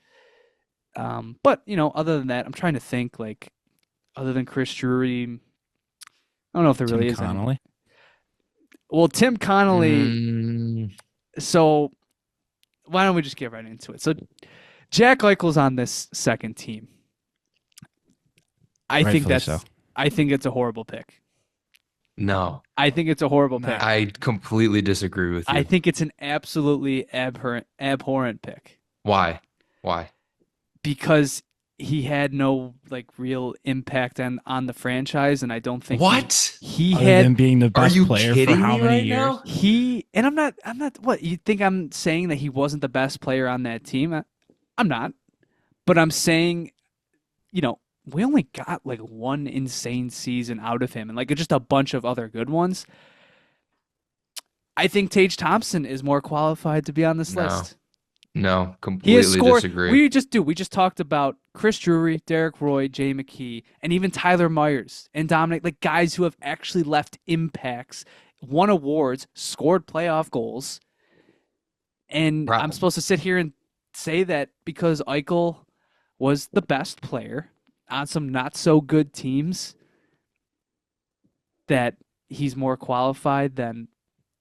But, other than that, I'm trying to think, like, other than Chris Drury, I don't know if there really Tim is any. Connolly. Well, Tim Connolly, Mm, so why don't we just get right into it? So Jack Eichel's on this second team. I think Rightfully that's so. I think it's a horrible pick. no, I think it's a horrible pick. I completely disagree with I you. think it's an absolutely abhorrent pick Why? Why? because he had no like real impact on the franchise, and I don't think What? he Other had than being the Are best you player for kidding how me many right years? now? and I'm not what you think I'm saying that he wasn't the best player on that team. I'm not, but I'm saying, we only got like one insane season out of him and like just a bunch of other good ones. I think Tage Thompson is more qualified to be on this No. list. No, He has completely scored. disagree. We just talked about Chris Drury, Derek Roy, Jay McKee, and even Tyler Myers and Dominic, like guys who have actually left impacts, won awards, scored playoff goals. And Bro- I'm supposed to sit here and say that because Eichel was the best player on some not so good teams, that he's more qualified than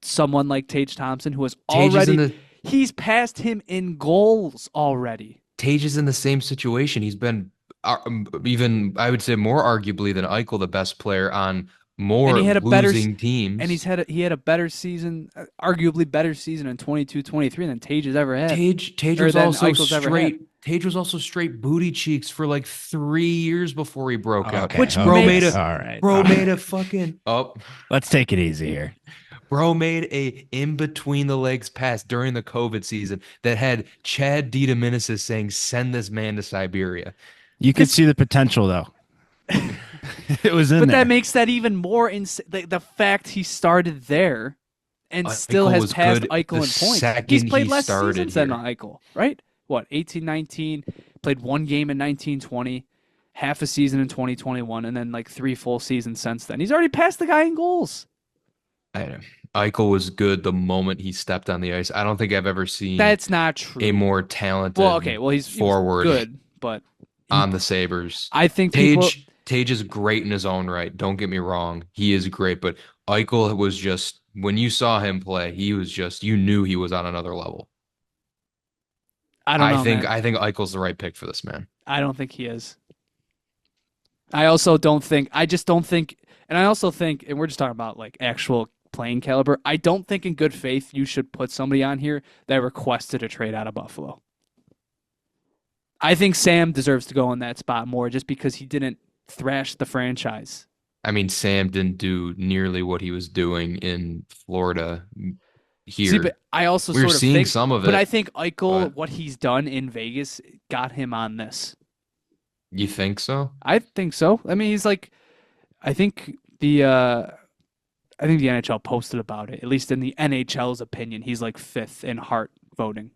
someone like Tage Thompson, who has Tage is in already the he's passed him in goals already. Tage is in the same situation. He's been even, I would say, more arguably than Eichel, the best player on And more he had a better losing teams. and he had a better season, arguably better season in 22-23 than Tage has ever had. Tage or was than also Eichel's ever had. Tage was also straight booty cheeks for like 3 years before he broke out. Okay, Which okay, Bro makes- made a all right. bro all right. made a fucking Let's take it easy here. bro made a in between the legs pass during the COVID season that had Chad DiDomenicis saying, "Send this man to Siberia." You could see the potential though. It was in But there. that makes that even more insane. The fact he started there and still Eichel has was passed good Eichel the in points. second He's played he less started seasons than here. Eichel, right? What, 18-19, played one game in 19-20, half a season in 2021, and then like 3 full seasons since then. He's already passed the guy in goals. Eichel was good the moment he stepped on the ice. I don't think I've ever seen That's not true. a more talented well, okay, well he was forward good, but on the Sabres. I think people. Tage is great in his own right. Don't get me wrong. He is great, but Eichel was just, when you saw him play, he was just, you knew he was on another level. I don't know, man. I think Eichel's the right pick for this man. I don't think he is. I also don't think. I just don't think. And I also think, and we're just talking about like actual playing caliber. I don't think in good faith you should put somebody on here that requested a trade out of Buffalo. I think Sam deserves to go in that spot more just because he didn't thrash the franchise. I mean, Sam didn't do nearly what he was doing in Florida here. See, but I also We're sort of seeing think, some of but it, I think Eichel, but- what he's done in Vegas, got him on this. You think so? I think so. I mean, he's like, I think the NHL posted about it. At least in the NHL's opinion, he's like 5th in Hart voting.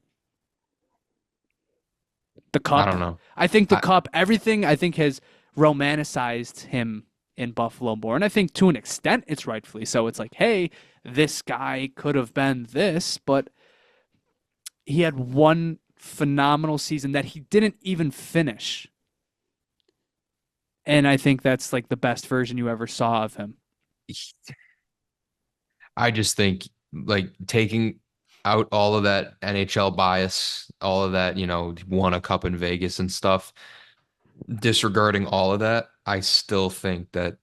The Cup. I don't know. I think the Cup, everything I think has romanticized him in Buffalo more. And I think to an extent it's rightfully so. It's like, hey, this guy could have been this, but he had one phenomenal season that he didn't even finish. And I think that's like the best version you ever saw of him. I just think like taking out all of that NHL bias, all of that, won a cup in Vegas and stuff, disregarding all of that, I still think that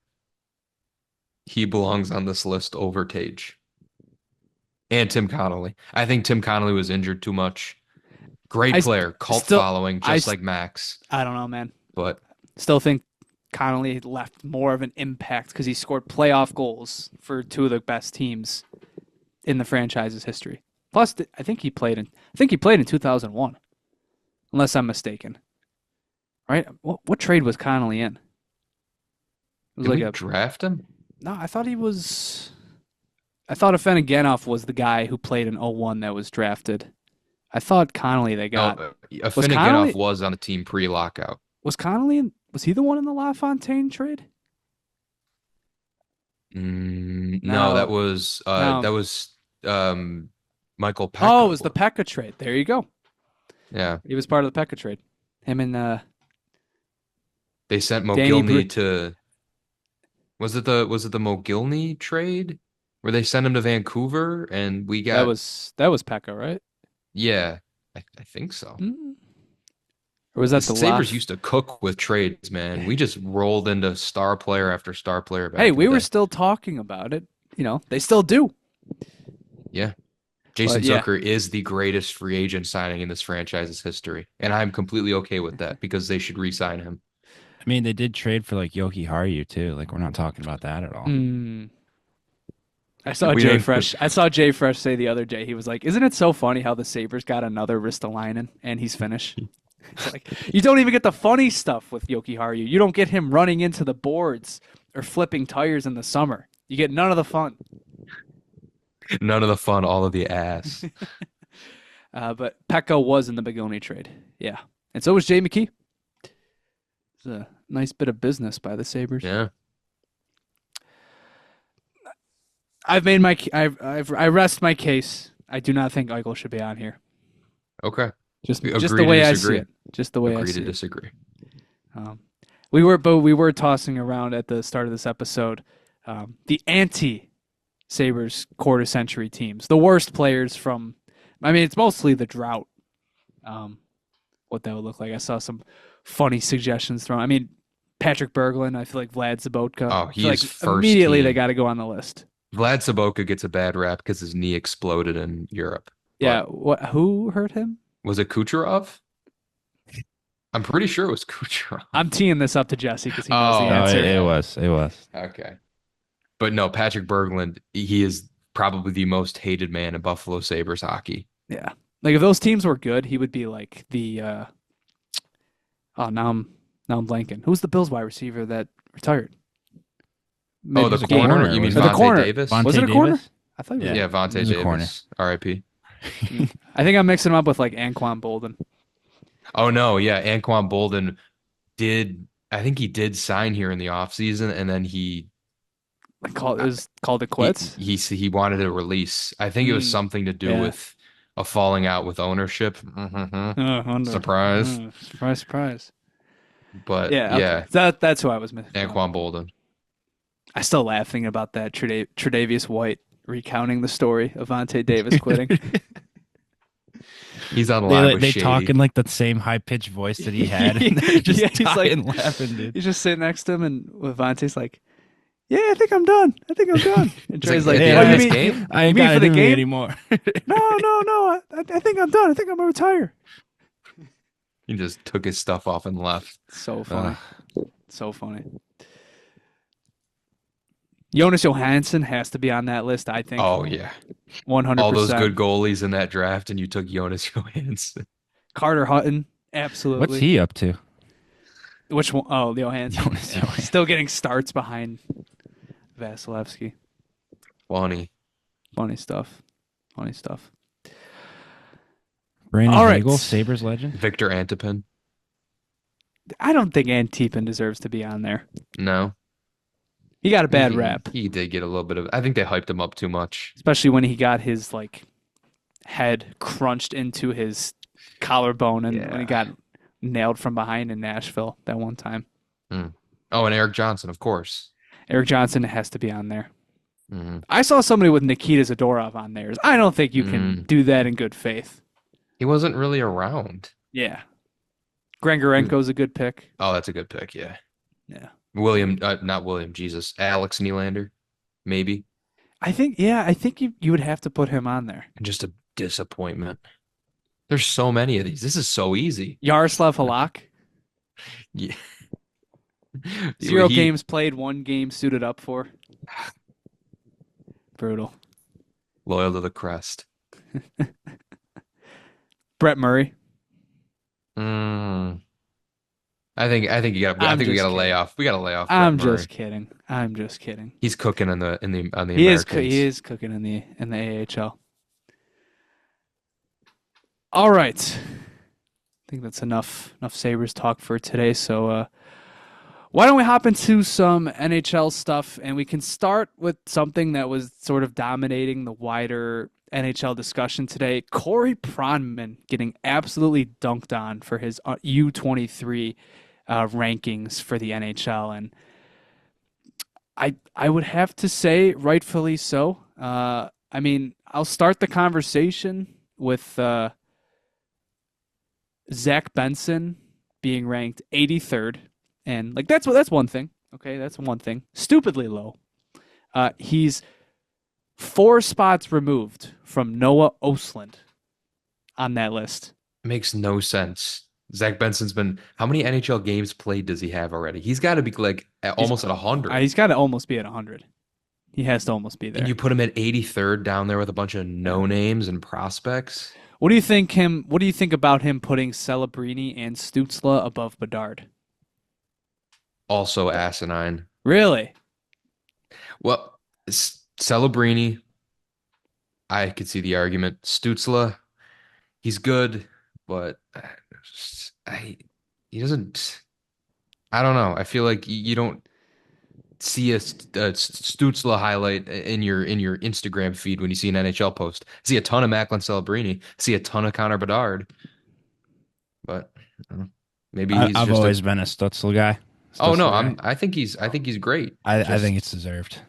he belongs on this list over Tage and Tim Connolly. I think Tim Connolly was injured too much. Great player, cult following, just like Max. I don't know, man. But Still think Connolly left more of an impact because he scored playoff goals for two of the best teams in the franchise's history. Plus, I think he played in 2001, unless I'm mistaken. Right? What trade was Connolly in? It was Did like we a draft him? no. I thought he was. I thought Afenagenoff was the guy who played in '01 that was drafted. I thought Connolly they got. Was Afenagenoff Connolly was on the team pre-lockout. was Connolly in, was he the one in the LaFontaine trade? No, that was No. Michael Pekka. Oh, it was the Pekka trade. There you go. Yeah. He was part of the Pekka trade. Him and They sent Danny Mogilny to was it the Mogilny trade where they sent him to Vancouver and we got that was Pekka, right? yeah, I think so. Mm. Or was The that the Sabres last? used to cook with trades, man. We just rolled into star player after star player back Hey, in we the were day. still talking about it. You know, they still do. Yeah. Jason But yeah. Zucker is the greatest free agent signing in this franchise's history. And I'm completely okay with that because they should re-sign him. I mean, they did trade for like Yoki Haru too. Like we're not talking about that at all. Mm. I saw We Jay don't- Fresh. I saw Jay Fresh say the other day. He was like, "Isn't it so funny how the Sabres got another Ristolainen and he's Finnish?" It's like you don't even get the funny stuff with Yoki Haru. You don't get him running into the boards or flipping tires in the summer. You get none of the fun. None of the fun, all of the ass. But Pekka was in the Begoni trade. Yeah. And so was Jay McKee. It's a nice bit of business by the Sabres. Yeah. I've made my I rest my case. I do not think Eichel should be on here. Okay. Just We the agree to way I see disagree. it. Just the way I Agree see to it. disagree. We were tossing around at the start of this episode the anti Sabres quarter century teams, the worst players from. I mean, it's mostly the drought. What that would look like. I saw some funny suggestions thrown. I mean, Patrick Berglund. I feel like Vlad Zabotka. Oh, I he feel is like first immediately team. they got to go on the list. Vlad Saboka gets a bad rap because his knee exploded in Europe. Yeah. Who hurt him? Was it Kucherov? I'm pretty sure it was Kucherov. I'm teeing this up to Jesse because he knows the Oh, No, answer. it was. Okay. But no, Patrick Berglund, he is probably the most hated man in Buffalo Sabres hockey. Yeah. Like if those teams were good, he would be like the now I'm blanking. Who's the Bills wide receiver that retired? Oh, the was a corner? corner, You mean wasn't it? Vontae The corner. Davis? Vontae Was it a corner? Davis? I thought it was. Yeah, Vontae He was a corner. Davis. R.I.P. I think I'm mixing him up with like Anquan Bolden. Oh no, yeah, Anquan Bolden I think he did sign here in the offseason and then he It was called it quits. he wanted a release. I think it was something to do yeah. with a falling out with ownership. Surprise. Surprise, surprise. But Yeah, yeah, okay. That's who I was missing. Anquan Bolden. I still laughing about that Tre'Davious White recounting the story of Vontae Davis quitting. He's on live with They Shady. talk in like the same high pitched voice that he had. And they're just Yeah, he's dying like- laughing, dude. He's just sitting next to him, and Vontae's like, "Yeah, I think I'm done. And It's Trey's like, like, at the "Oh, end you of mean this game? I ain't You mean got for it the in me game? anymore. no. I think I'm done. I think I'm gonna retire." He just took his stuff off and left. So funny. So funny. Jonas Johansson has to be on that list, I think. Oh yeah, 100%. all those good goalies in that draft, and you took Jonas Johansson. Carter Hutton, absolutely. What's he up to? Which one? Oh, Johansson. Jonas Johansson. Still getting starts behind Vasilevsky. Funny. Funny stuff. Funny stuff. Brandon All right. Hagel, Sabres legend. Victor Antipin. I don't think Antipin deserves to be on there. No, He got a bad rap, He did get a little bit of. I think they hyped him up too much. especially when he got his like head crunched into his collarbone and when he got nailed from behind in Nashville that one time. Oh, and Eric Johnson, of course. Eric Johnson has to be on there. Mhm. I saw somebody with Nikita Zadorov on theirs. I don't think you can do that in good faith. He wasn't really around. Yeah. Grengorenko's a good pick. Oh, that's a good pick. Yeah. Yeah. Not William. Jesus, Alex Nylander, maybe. I think you would have to put him on there. Just a disappointment. There's so many of these. This is so easy. Yaroslav Halak. Yeah. Zero He games played, 1 game suited up for. Brutal. loyal to the crest. Brett Murray. Mm, I think you got. I I'm think we got just to lay kidding. off. We got to lay off Brett I'm Murray. just kidding. I'm just kidding. He's cooking in the on the He Americans. is cooking in the AHL. All right. I think that's enough Sabres talk for today. So why don't we hop into some NHL stuff, and we can start with something that was sort of dominating the wider NHL discussion today. Corey Pronman getting absolutely dunked on for his U23 rankings for the NHL, and I would have to say rightfully so. I mean, I'll start the conversation with Zach Benson being ranked 83rd, and like that's one thing. Okay, that's one thing. Stupidly low. He's 4 spots removed from Noah Osland on that list. Makes no sense. Zach Benson's been how many NHL games played does he have already? He's got to be like almost at 100. He's got to almost be at 100. He has to almost be there. And you put him at 83rd down there with a bunch of no names and prospects. What do you think about him putting Celebrini and Stützle above Bedard? Also asinine. Really? Well, Celebrini, I could see the argument. Stützle, he's good, but he doesn't. I don't know. I feel like you don't see a Stützle highlight in your Instagram feed when you see an NHL post. I see a ton of Macklin Celebrini. I see a ton of Connor Bedard, but maybe he's I've just always been a Stutzel guy. Oh no, Stutzel guy. I think he's great. I think it's deserved.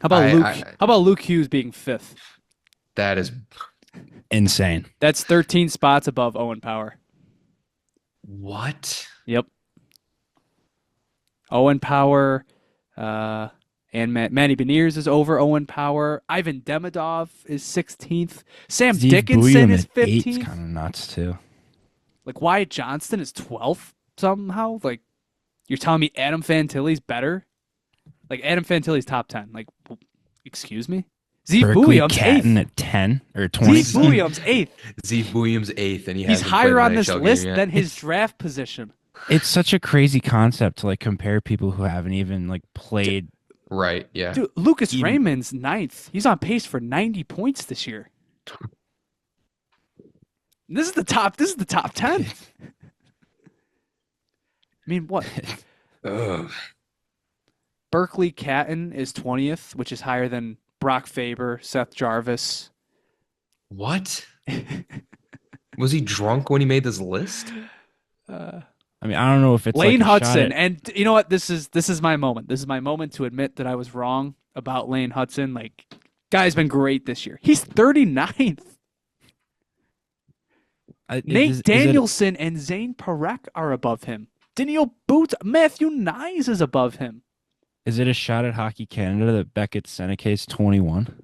How about I- Luke? I- How about Luke Hughes being 5th? That is Insane. That's 13 spots above Owen Power. what? Yep. Owen Power, and Manny Beniers is over Owen Power. Ivan Demidov is 16th. Sam Steve Dickinson Bouillon is at 8's 15th. kind of nuts too. Like Wyatt Johnston is 12th somehow. Like you're telling me Adam Fantilli's better? Like Adam Fantilli's top 10. Like, excuse me? Zeke Berkeley Bouillon's Catton 8th. at 10 or 20. Zeke Bouillon's 8th. Zeke Williams 8th, and he He's hasn't higher played on an this NHL game list yet. than his draft position. It's such a crazy concept to like compare people who haven't even like played. Right, yeah. Dude, Lucas Even- Raymond's 9th. He's on pace for 90 points this year. This is the top 10. I mean, what? Ugh. Berkeley Catton is 20th, which is higher than Brock Faber, Seth Jarvis. What? Was he drunk when he made this list? I mean, I don't know if it's Lane like a shot Hudson, at- and you know what? This is my moment. This is my moment to admit that I was wrong about Lane Hudson. Like, guy's been great this year. He's 39th. Nate is it- Danielson and Zane Parekh are above him. Daniel Boots, Matthew Nyes is above him. Is it a shot at Hockey Canada that Beckett Seneca's 21?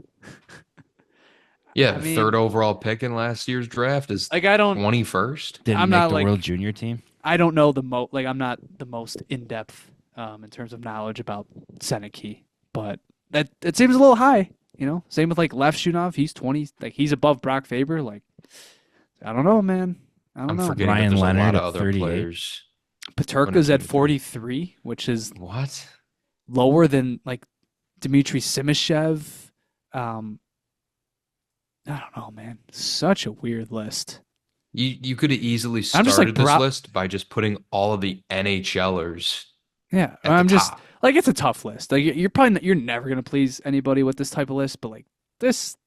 Yeah, I the mean- third overall pick in last year's draft is Like, I don't 21st. Didn't I'm make not the like- World Junior team. I don't know I'm not the most in depth in terms of knowledge about Seneke, but that it seems a little high. You know, same with like Levshunov. He's 20. Like he's above Brock Faber. Like I don't know, man. I don't I'm know. forgetting Ryan that there's a Leonard lot of at other 38. players. Paterka's at 123. 43, which is What? lower than like Dmitry Simishev. I don't know, man. Such a weird list. You could have easily I'm started just like, this list by just putting all of the NHLers Yeah, at I'm the just top. like it's a tough list. Like you're probably you're never gonna please anybody with this type of list, but like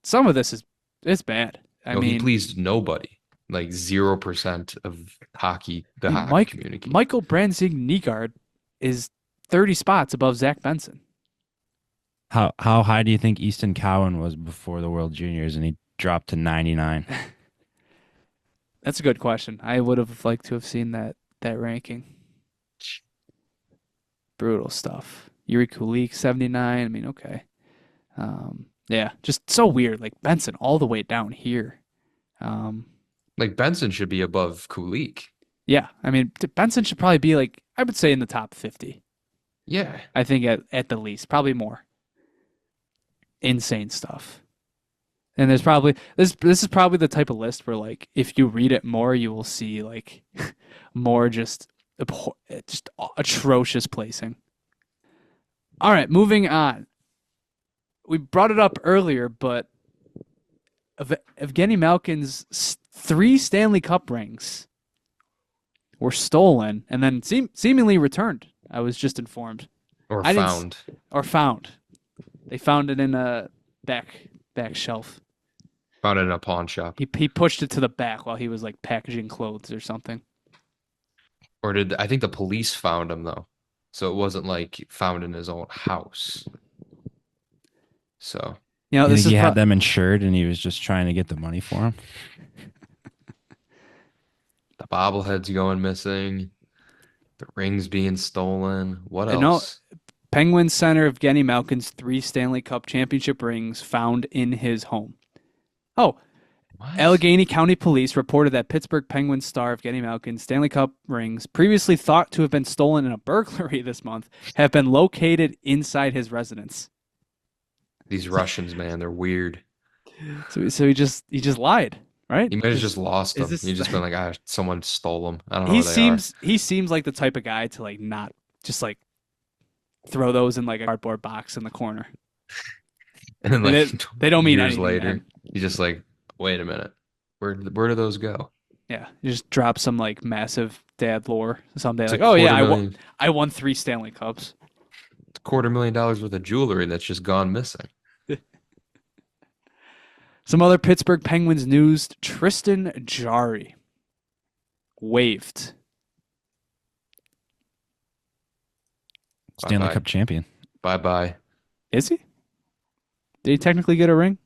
some of this is it's bad. I No, he mean, pleased nobody. Like 0% of hockey, the hockey Mike community. Michael Branzig Nygaard is 30 spots above Zach Benson. How high do you think Easton Cowan was before the World Juniors and he dropped to 99? That's a good question. I would have liked to have seen that ranking. Brutal stuff. Yuri Kulik 79. I mean, okay. Yeah, just so weird. Like Benson all the way down here. Like Benson should be above Kulik. Yeah, I mean, Benson should probably be like, I would say in the top 50. Yeah. I think at the least, probably more. Insane stuff. And there's probably this is probably the type of list where like if you read it more, you will see like more just atrocious placing. All right, moving on. We brought it up earlier, but Evgeni Malkin's three Stanley Cup rings were stolen and then seemingly returned. I was just informed. Or I didn't found. or found. They found it in a back shelf. Found it in a pawn shop. He pushed it to the back while he was like packaging clothes or something. Or I think the police found him though. So it wasn't like found in his own house. So You know, You this think is he had them insured and he was just trying to get the money for them? the bobbleheads going missing, the rings being stolen. What I know else? Penguins center Evgeny Malkin's three Stanley Cup championship rings found in his home. Oh, What? Allegheny County Police reported that Pittsburgh Penguins star Evgeny Malkin's Stanley Cup rings, previously thought to have been stolen in a burglary this month, have been located inside his residence. These Russians, man, they're weird. So he just lied, right? He might have just lost is them. He's just been like, someone stole them. I don't know he where they are. seems like the type of guy to like not just like throw those in like a cardboard box in the corner. And then They don't mean years anything, later, man. he's just like, wait a minute, where do those go? Yeah, you just drop some like massive dad lore someday. It's Like, a oh yeah, $250,000 I won three Stanley Cups. it's $250,000 worth of jewelry that's just gone missing. Some other Pittsburgh Penguins news: Tristan Jarry waived. Stanley Bye-bye. Cup champion. Bye. Is he? Did he technically get a ring?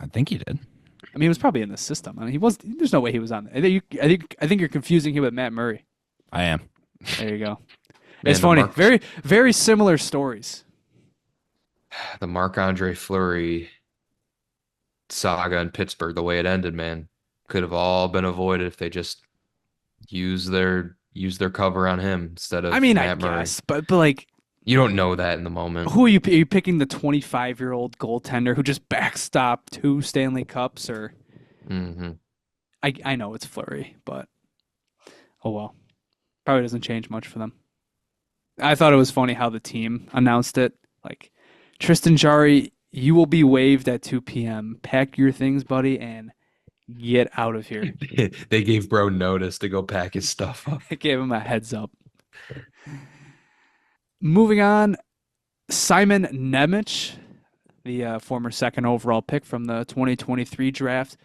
I think he did. I mean, he was probably in the system. I mean, he was. There's no way he was on. I think you're confusing him with Matt Murray. I am. There you go. Man, It's funny. Mark, Very similar stories. the Marc-Andre Fleury saga in Pittsburgh, the way it ended, man, could have all been avoided if they just used their cover on him instead of I mean, I Matt Murray. guess, but like, You don't know that in the moment. who are you? Are you picking the 25-year-old goaltender who just backstopped two Stanley Cups, or hmm I know it's Fleury, but oh well, probably doesn't change much for them. I thought it was funny how the team announced it. Like, Tristan Jarry, you will be waived at 2 p.m. Pack your things, buddy, and get out of here. They gave bro notice to go pack his stuff up. I gave him a heads up. Moving on, Simon Nemec, the former second overall pick from the 2023 draft,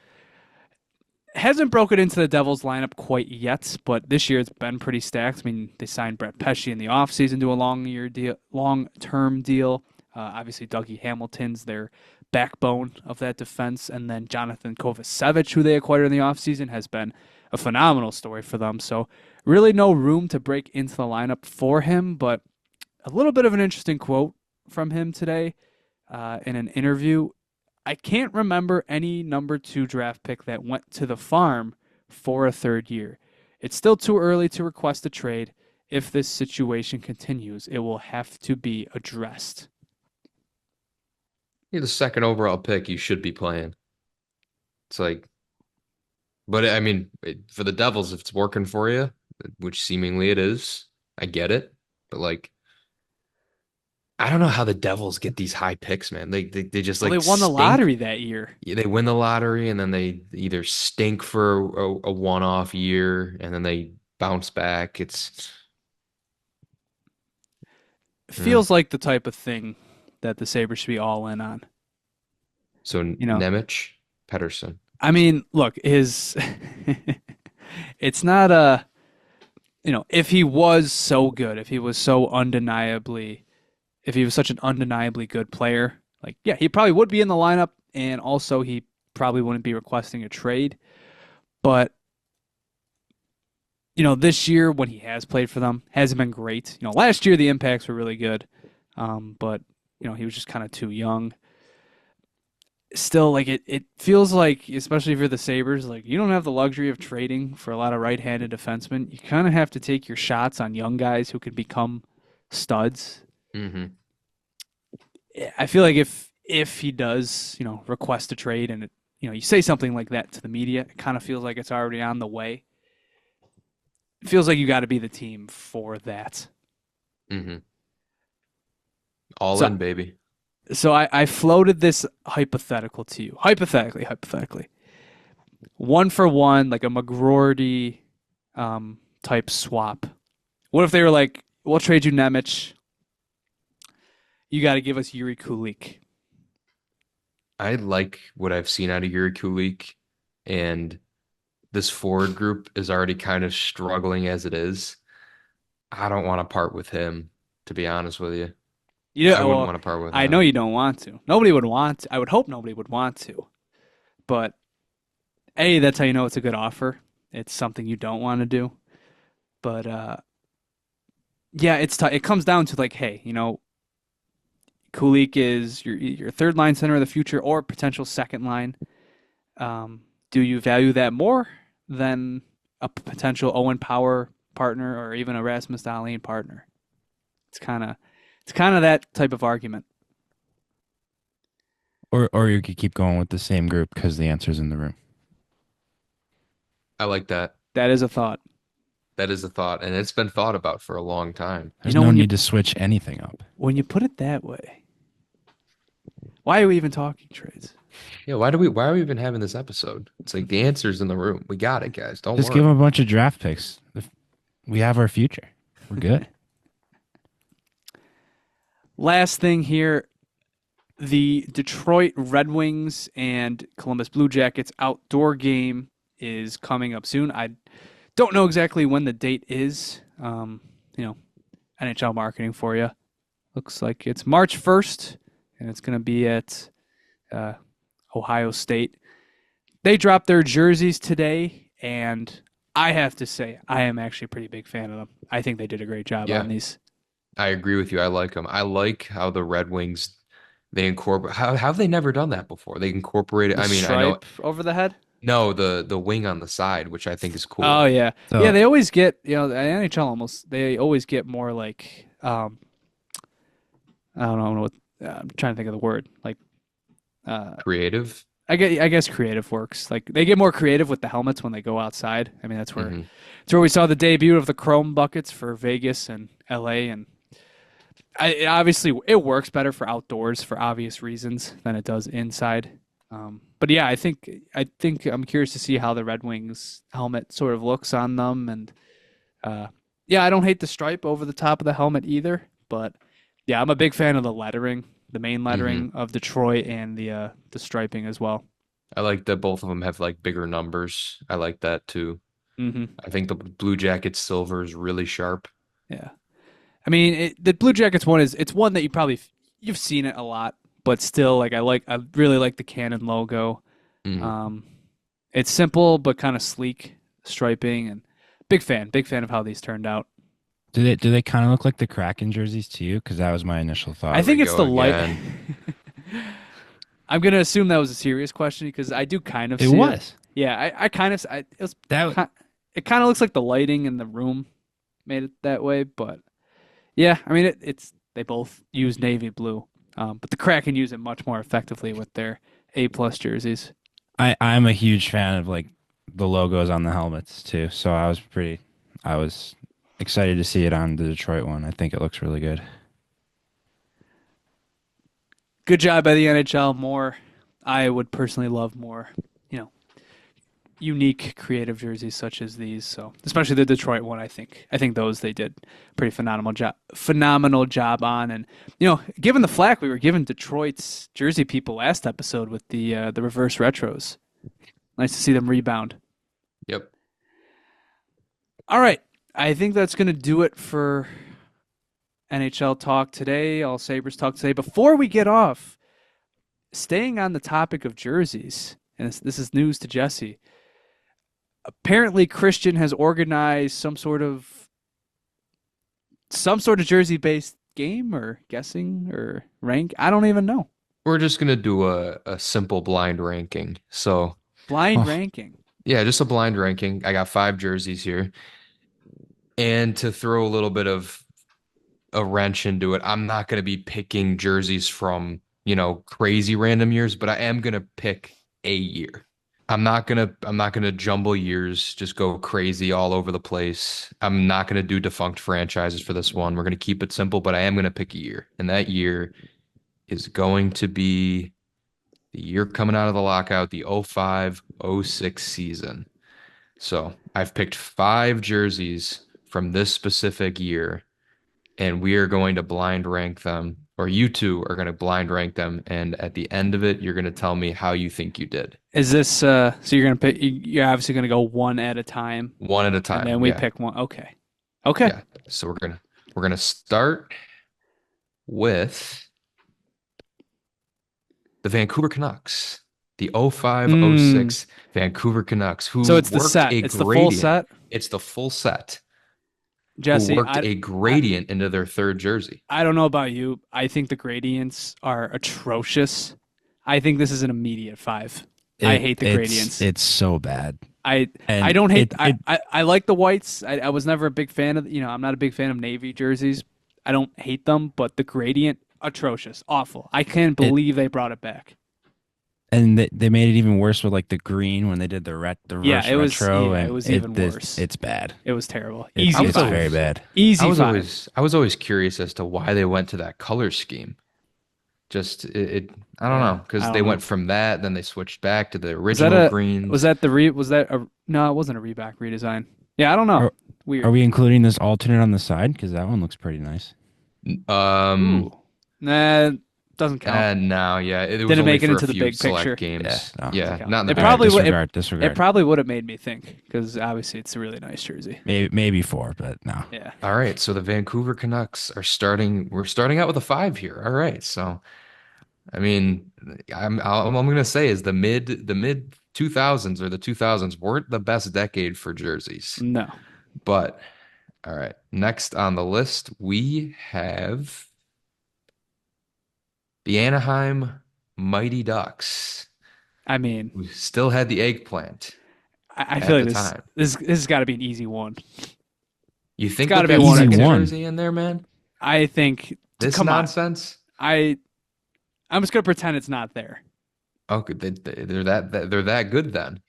hasn't broken into the Devils lineup quite yet, but this year it's been pretty stacked. I mean, they signed Brett Pesce in the offseason to a long-term deal. Obviously, Dougie Hamilton's their backbone of that defense, and then Jonathan Kovacevic, who they acquired in the offseason, has been a phenomenal story for them. So really no room to break into the lineup for him, but a little bit of an interesting quote from him today in an interview. I can't remember any number 2 draft pick that went to the farm for a third year. It's still too early to request a trade. If this situation continues, it will have to be addressed. You're the second overall pick. You should be playing. It's like, but I mean, for the Devils, if it's working for you, which seemingly it is, I get it. But like, I don't know how the Devils get these high picks, man. They just Well, like they won the stink. lottery that year. Yeah, they win the lottery and then they either stink for a one-off year and then they bounce back. It's Feels like the type of thing that the Sabres should be all in on. so You know, Nemec, Pettersson. I mean, look, it's not a, if he was so good, if he was such an undeniably good player, like, yeah, he probably would be in the lineup, and also he probably wouldn't be requesting a trade. But, this year when he has played for them, hasn't been great. Last year the impacts were really good, but, he was just kind of too young. still, like it feels like, especially if you're the Sabres, like you don't have the luxury of trading for a lot of right-handed defensemen. You kind of have to take your shots on young guys who could become studs. Hmm. I feel like if he does, request a trade and you say something like that to the media, it kind of feels like it's already on the way. It feels like you got to be the team for that. Hmm. All So in, baby. so I floated this hypothetical to you. Hypothetically. One for one, like a McGroarty type swap. What if they were like, we'll trade you Nemec. You got to give us Yuri Kulik. I like what I've seen out of Yuri Kulik, and this forward group is already kind of struggling as it is. I don't want to part with him, to be honest with you. I wouldn't Well, want to part with I know him. you don't want to. Nobody would want to. I would hope nobody would want to. But A, that's how you know it's a good offer. It's something you don't want to do. But yeah, it comes down to like, hey, Kulik is your third line center of the future or potential second line. Do you value that more than a potential Owen Power partner or even a Rasmus Dahlin partner? It's kind of that type of argument. Or you could keep going with the same group because the answer's in the room. I like that. That is a thought. That is a thought, and it's been thought about for a long time. There's When no you need to switch anything up. put it that way, why are we even talking trades? Yeah, why are we even having this episode? It's like the answer's in the room. We got it, guys. Don't Just give worry. them a bunch of draft picks. We have our future. We're good. Last thing here, the Detroit Red Wings and Columbus Blue Jackets outdoor game is coming up soon. I don't know exactly when the date is. NHL marketing for you. Looks like it's March 1st, and it's going to be at Ohio State. They dropped their jerseys today, and I have to say, I am actually a pretty big fan of them. I think they did a great job Yeah, on these. I agree with you. I like them. I like how the Red Wings they incorporate. How have they never done that before? They incorporate it. The I mean, I know stripe over the head. no the wing on the side, which I think is Oh cool. yeah, yeah. So They always get the NHL almost. They always get more like I don't know what I'm trying to think of the word like uh Creative. I guess creative works. Like they get more creative with the helmets when they go outside. I mean Hmm. that's where we saw the debut of the chrome buckets for Vegas and LA, and obviously it works better for outdoors for obvious reasons than it does inside. But yeah, I think I'm curious to see how the Red Wings helmet sort of looks on them, and yeah, I don't hate the stripe over the top of the helmet either. But yeah, I'm a big fan of the lettering, the main Hmm. lettering of Detroit, and the striping as well. I like that both of them have like bigger numbers. I like that too. Hmm. I think the Blue Jacket silver is really sharp. Yeah, I mean the Blue Jackets one it's one that you've seen it a lot, but still I really like the Canon logo. Hmm. Um, it's simple but kind of sleek striping, and big fan of how these turned out. do they kind of look like the Kraken jerseys to you? Because that was my initial I thought. Here we think it's go the light. again. I'm gonna assume that was a serious question because I do kind of It see it. was Yeah, I kind of it was that. it kind of looks like the lighting in the room made it that way, but yeah, I mean it's they both use navy blue, but the Kraken use it much more effectively with their A+ jerseys. I'm a huge fan of like the logos on the helmets too. So I was excited to see it on the Detroit one. I think it looks really good. Good job by the NHL. More, I would personally love more, you know, unique creative jerseys such as these. So especially the Detroit one, I think those they did pretty phenomenal job on. And given the flack we were giving Detroit's jersey people last episode with the reverse retros, nice to see them rebound. Yep. All right, I think that's gonna do it for NHL talk today. All Sabres talk today. Before we get off, staying on the topic of jerseys, and this is news to Jesse. Apparently, Christian has organized some sort of jersey-based game or guessing or rank. I don't even know. we're just gonna do a simple blind ranking. So Blind Oh, ranking. yeah, just a blind ranking. I got 5 jerseys here. And to throw a little bit of a wrench into it, I'm not gonna be picking jerseys from, crazy random years, but I am gonna pick a year. I'm not gonna jumble years, just go crazy all over the place. I'm not gonna do defunct franchises for this one. We're gonna keep it simple, but I am gonna pick a year. And that year is going to be the year coming out of the lockout, the 05-06 season. So I've picked 5 jerseys from this specific year, and we are going to blind rank them, or you two are going to blind rank them. And at the end of it, you're going to tell me how you think you did. Is this so you're gonna pick? You're obviously gonna go one at a time, One at a and time. then we Yeah. pick one. Okay. Okay. Yeah. So we're gonna start with the Vancouver Canucks, the Mm. 05-06 Vancouver Canucks, So who it's the worked set. a It's the full gradient. set, It's the full set, who Jesse. worked a I gradient into their third jersey. I don't know about you. I think the gradients are atrocious. I think this is an immediate 5. I hate the gradients. It's so bad. I And don't hate. it I like the whites. I was never a big fan of. I'm not a big fan of navy jerseys. I don't hate them, but the gradient atrocious, awful. I can't it believe they brought it back. and they made it even worse with like the green when they did the Yeah, reverse it was. retro, Yeah, it and was even worse. it's bad. It was terrible. It's Easy was it's five. very always bad. Easy I was 5. always curious as to why they went to that color scheme. Just I don't Yeah, know, because I they don't know. went from that, then they switched back to the Was that original a? Was greens. that the re? Was that a? No, it wasn't a Reebok redesign. Yeah, I don't know. Are, are Weird. we including this alternate on the side? Because that one looks pretty nice. Um, Ooh. Nah, doesn't count. no, yeah, it was Didn't only make it for a into the few big select picture. Yeah, games. no. Doesn't Yeah, count. not in the It big All right, probably picture. would. disregard, It disregard. probably would have made me think because obviously it's a really nice jersey. Maybe 4, but no. Yeah. All right, so the Vancouver Canucks are starting. We're starting out with a 5 here. All right, so I mean, I'm gonna say is the mid 2000s or the 2000s weren't the best decade for jerseys, No. but all right. Next on the list we have the Anaheim Mighty Ducks, I mean, who still had the eggplant I feel at like the this time. this this has got to be an easy one. You It's think got with to be that one or Easy second two. one. jersey in there, man? I think. This Come on. nonsense? I'm just gonna pretend it's not there. Okay, they're that good then.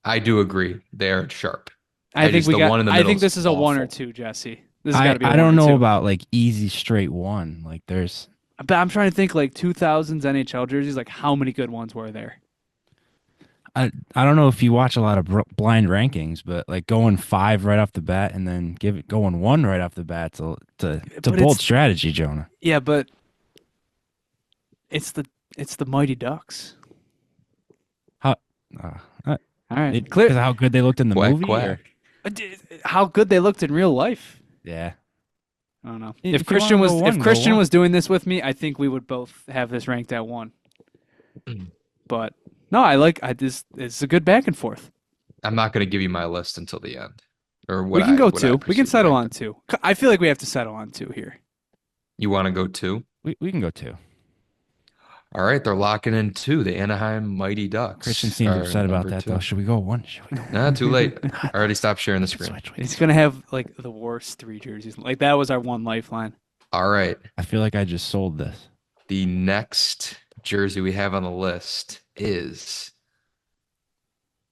I do agree. They are sharp. I think The one in the I middle think is this is a one or awful. two, Jesse. This has got to be a I one don't or know two. about like easy straight one. Like there's But I'm trying to think like 2000s NHL jerseys. Like how many good ones were there? I don't know if you watch a lot of blind rankings, but like going 5 right off the bat and then going 1 right off the bat, it's a But bold strategy, Jonah. yeah, but it's the Mighty Ducks. How uh, All right, because clear. of how good they looked in the Quack movie, or quack. How good they looked in real life. yeah. I don't know. If If you Christian wanna was go if one, go Christian one. was doing this with me, I think we would both have this ranked at 1. But no, this. It's a good back and forth. I'm not going to give you my list until the end, or We can go what I 2. We can proceed to settle rank on them. 2. I feel like we have to settle on 2 here. You want to go 2? We can go 2. All right, they're locking in 2. The Anaheim Mighty Christian Ducks seems are upset about number that 2. though. Should we go 1? Should we go Nah, too late. I already stopped sharing the screen. switch? He's gonna have like the worst 3 jerseys. Like that was our one lifeline. All right, I feel like I just sold this. the next jersey we have on the list is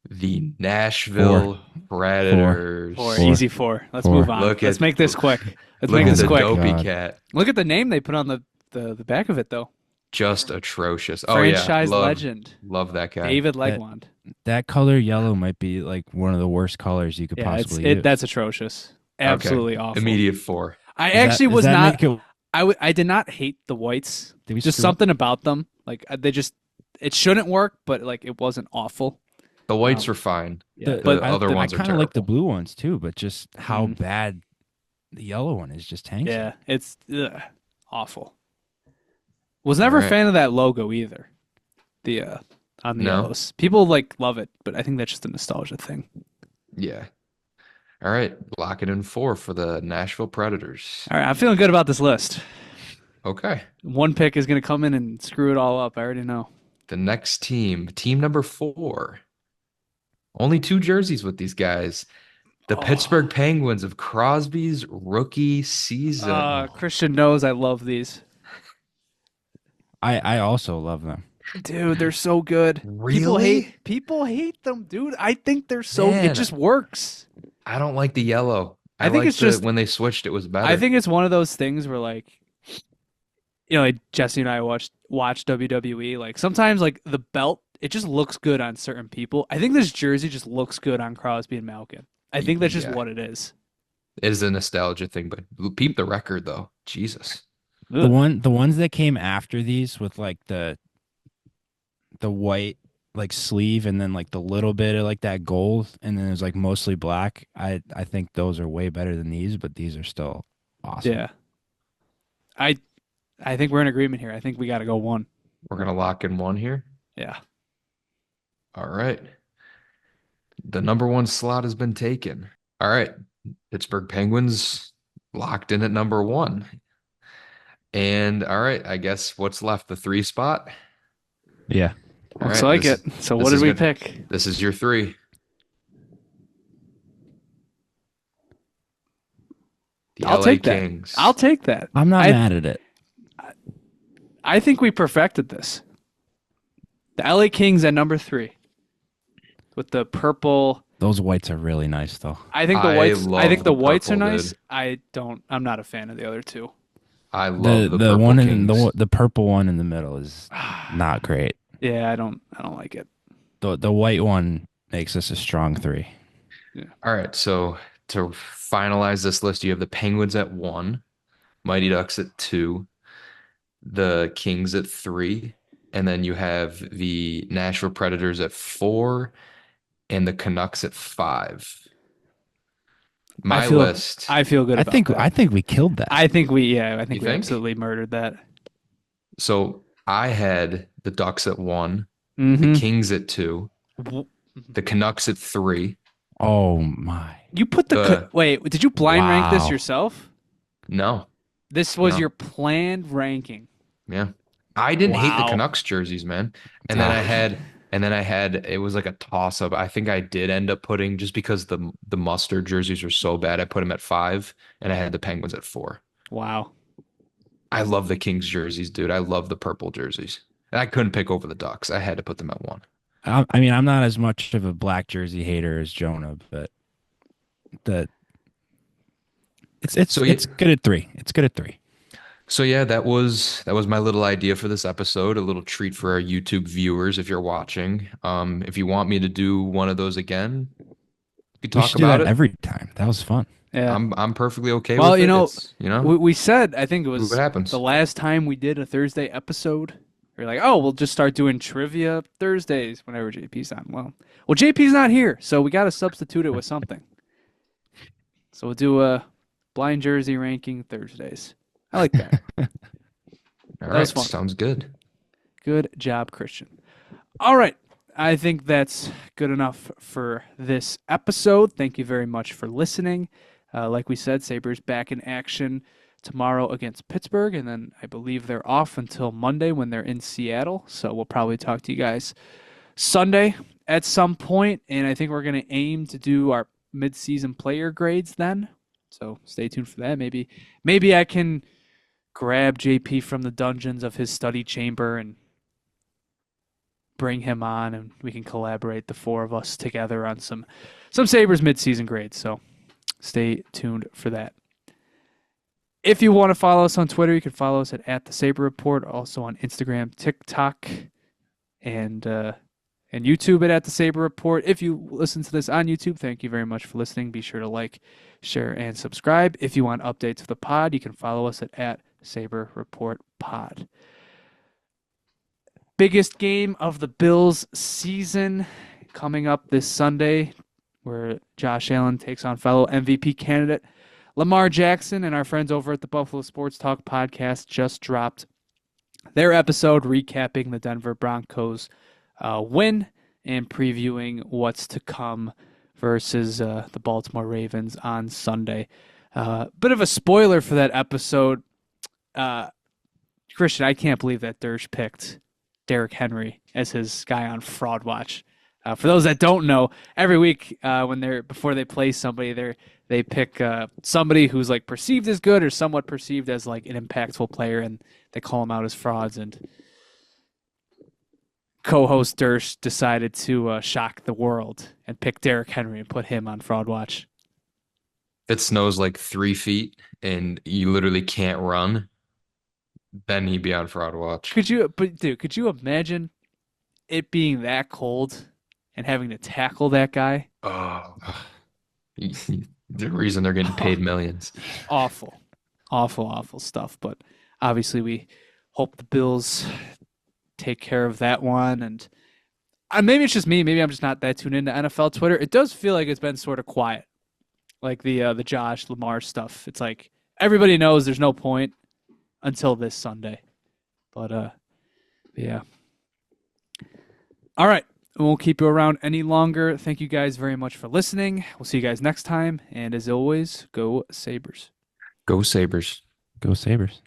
the Nashville Predators. 4, 4. easy 4. Let's 4. move on. Look Let's at make this quick. Let's Look make at this the quick. dopey God. cat. Look at the name they put on the back of it though. Just atrocious. Oh yeah, Franchise legend love that guy. David Legwand. That color yellow might be like one of the worst colors you could Yeah, possibly use. that's atrocious. Absolutely awful. Immediate 4. I Does that- actually does was that not. make it- I did not hate the whites. Did we Just screw up? something about them. Like they just. It shouldn't work, but like it wasn't awful. The whites were fine. Yeah, The other I ones are kind of like the terrible. blue ones too, but just how Mhm. bad the yellow one is just tanks. Yeah, it's awful. Was never a Alright. fan of that logo either. The on the No? yellows. People like love it, but I think that's just a nostalgia thing. Yeah. All right, lock it in 4 for the Nashville Predators. All right, I'm feeling good about this list. Okay. One pick is going to come in and screw it all up. I already know. The next team number 4. Only 2 jerseys with these guys. The Oh, Pittsburgh Penguins of Crosby's rookie season. Christian knows I love these. I also love them. Dude, they're so good. Really? People hate them, dude. I think they're so it Man, just works. I don't like the yellow. I I think it's like the just when they switched it was I better. think it's one of those things where like like Jesse and I watch WWE. Like sometimes like the belt, it just looks good on certain people. I think this jersey just looks good on Crosby and Malkin. I think that's just Yeah, what it is. it is a nostalgia thing, but peep the record though. Jesus. Ugh. The ones that came after these with like the white like sleeve and then like the little bit of like that gold and then it's like mostly black. I think those are way better than these, but these are still awesome. Yeah. I I think we're in agreement here. I think we got to go one. We're gonna lock in one here. Yeah. All right. The number 1 slot has been taken. All right. Pittsburgh Penguins locked in at number 1. And all right, I guess what's left? The 3 spot. Yeah. All Looks right, like it. So what this did is we good. pick? This is your 3. The I'll LA take that. Kings. I'll take that. I'm not I mad at it. I think we perfected this. The LA Kings at number 3 with the purple. Those whites are really nice though. I think the I whites. I love think the the whites are purple, nice. dude. I'm not a fan of the other two. I love the The purple one in Kings. the purple one in the middle is not great. Yeah, I don't like it. The white one makes us a strong 3. Yeah. All right, so to finalize this list, you have the Penguins at 1, Mighty Ducks at 2, the Kings at 3, and then you have the Nashville Predators at 4 and the Canucks at 5. I My feel list, I feel good about that. I think we killed that. I think we you think? absolutely murdered that. So I had the Ducks at 1, the Mm-hmm. Kings at 2, the Canucks at 3, Oh my. You put the wait, did you blind rank this Wow. yourself? no, This was no, your planned ranking. yeah. I didn't hate the Wow. Canucks jerseys, man. And then I Ah, had it was like a toss up. I think I did end up putting just because the mustard jerseys were so bad, I put them at 5 and I had the Penguins at 4. Wow. I love the Kings jerseys, dude. I love the purple jerseys. And I couldn't pick over the Ducks. I had to put them at 1. I mean, I'm not as much of a black jersey hater as Jonah, but the So yeah, it's good at 3. It's good at 3. so yeah, that was my little idea for this episode, a little treat for our YouTube viewers if you're watching. If you want me to do one of those again, we could We talk should do about that it. every time. That was fun. Yeah. I'm perfectly okay Well, with you it. know, It's, we said I think it what was happens. the last time we did a Thursday episode. We're like, oh, we'll just start doing trivia Thursdays whenever JP's on. Well, JP's not here, so we got to substitute it with something. So we'll do a blind jersey ranking Thursdays. I like that. All That right, was fun. sounds good. Good job, Christian. All right. I think that's good enough for this episode. Thank you very much for listening. Like we said, Sabres back in action tomorrow against Pittsburgh, and then I believe they're off until Monday when they're in Seattle. So we'll probably talk to you guys Sunday at some point, and I think we're going to aim to do our mid-season player grades then. So stay tuned for that. Maybe I can grab JP from the dungeons of his study chamber and bring him on, and we can collaborate, the four of us together, on some Sabres mid-season grades. So stay tuned for that. If you want to follow us on Twitter, you can follow us at the Sabre Report, also on Instagram, TikTok, and YouTube at the Sabre Report. If you listen to this on YouTube, thank you very much for listening. Be sure to like, share, and subscribe. If you want updates of the pod, you can follow us at Sabre Report Pod. Biggest game of the Bills season coming up this Sunday, where Josh Allen takes on fellow MVP candidate Lamar Jackson, and our friends over at the Buffalo Sports Talk podcast just dropped their episode recapping the Denver Broncos win and previewing what's to come versus the Baltimore Ravens on Sunday. Bit of a spoiler for that episode. Christian, I can't believe that Dersh picked Derrick Henry as his guy on Fraud Watch. For those that don't know, every week before they play somebody, they pick somebody who's like perceived as good or somewhat perceived as like an impactful player, and they call them out as frauds. And co-host Dersh decided to shock the world and pick Derrick Henry and put him on Fraud Watch. If it snows like 3 feet and you literally can't run, then he'd be on fraud watch. Could you imagine it being that cold and having to tackle that guy? Oh, the reason they're getting paid millions. Awful, awful stuff. But obviously, we hope the Bills take care of that one. And maybe it's just me. Maybe I'm just not that tuned into NFL Twitter. It does feel like it's been sort of quiet, like the Josh Lamar stuff. It's like everybody knows there's no point until this Sunday. But yeah. All right. We won't keep you around any longer. Thank you guys very much for listening. We'll see you guys next time. And as always, go Sabres. Go Sabres. Go Sabres.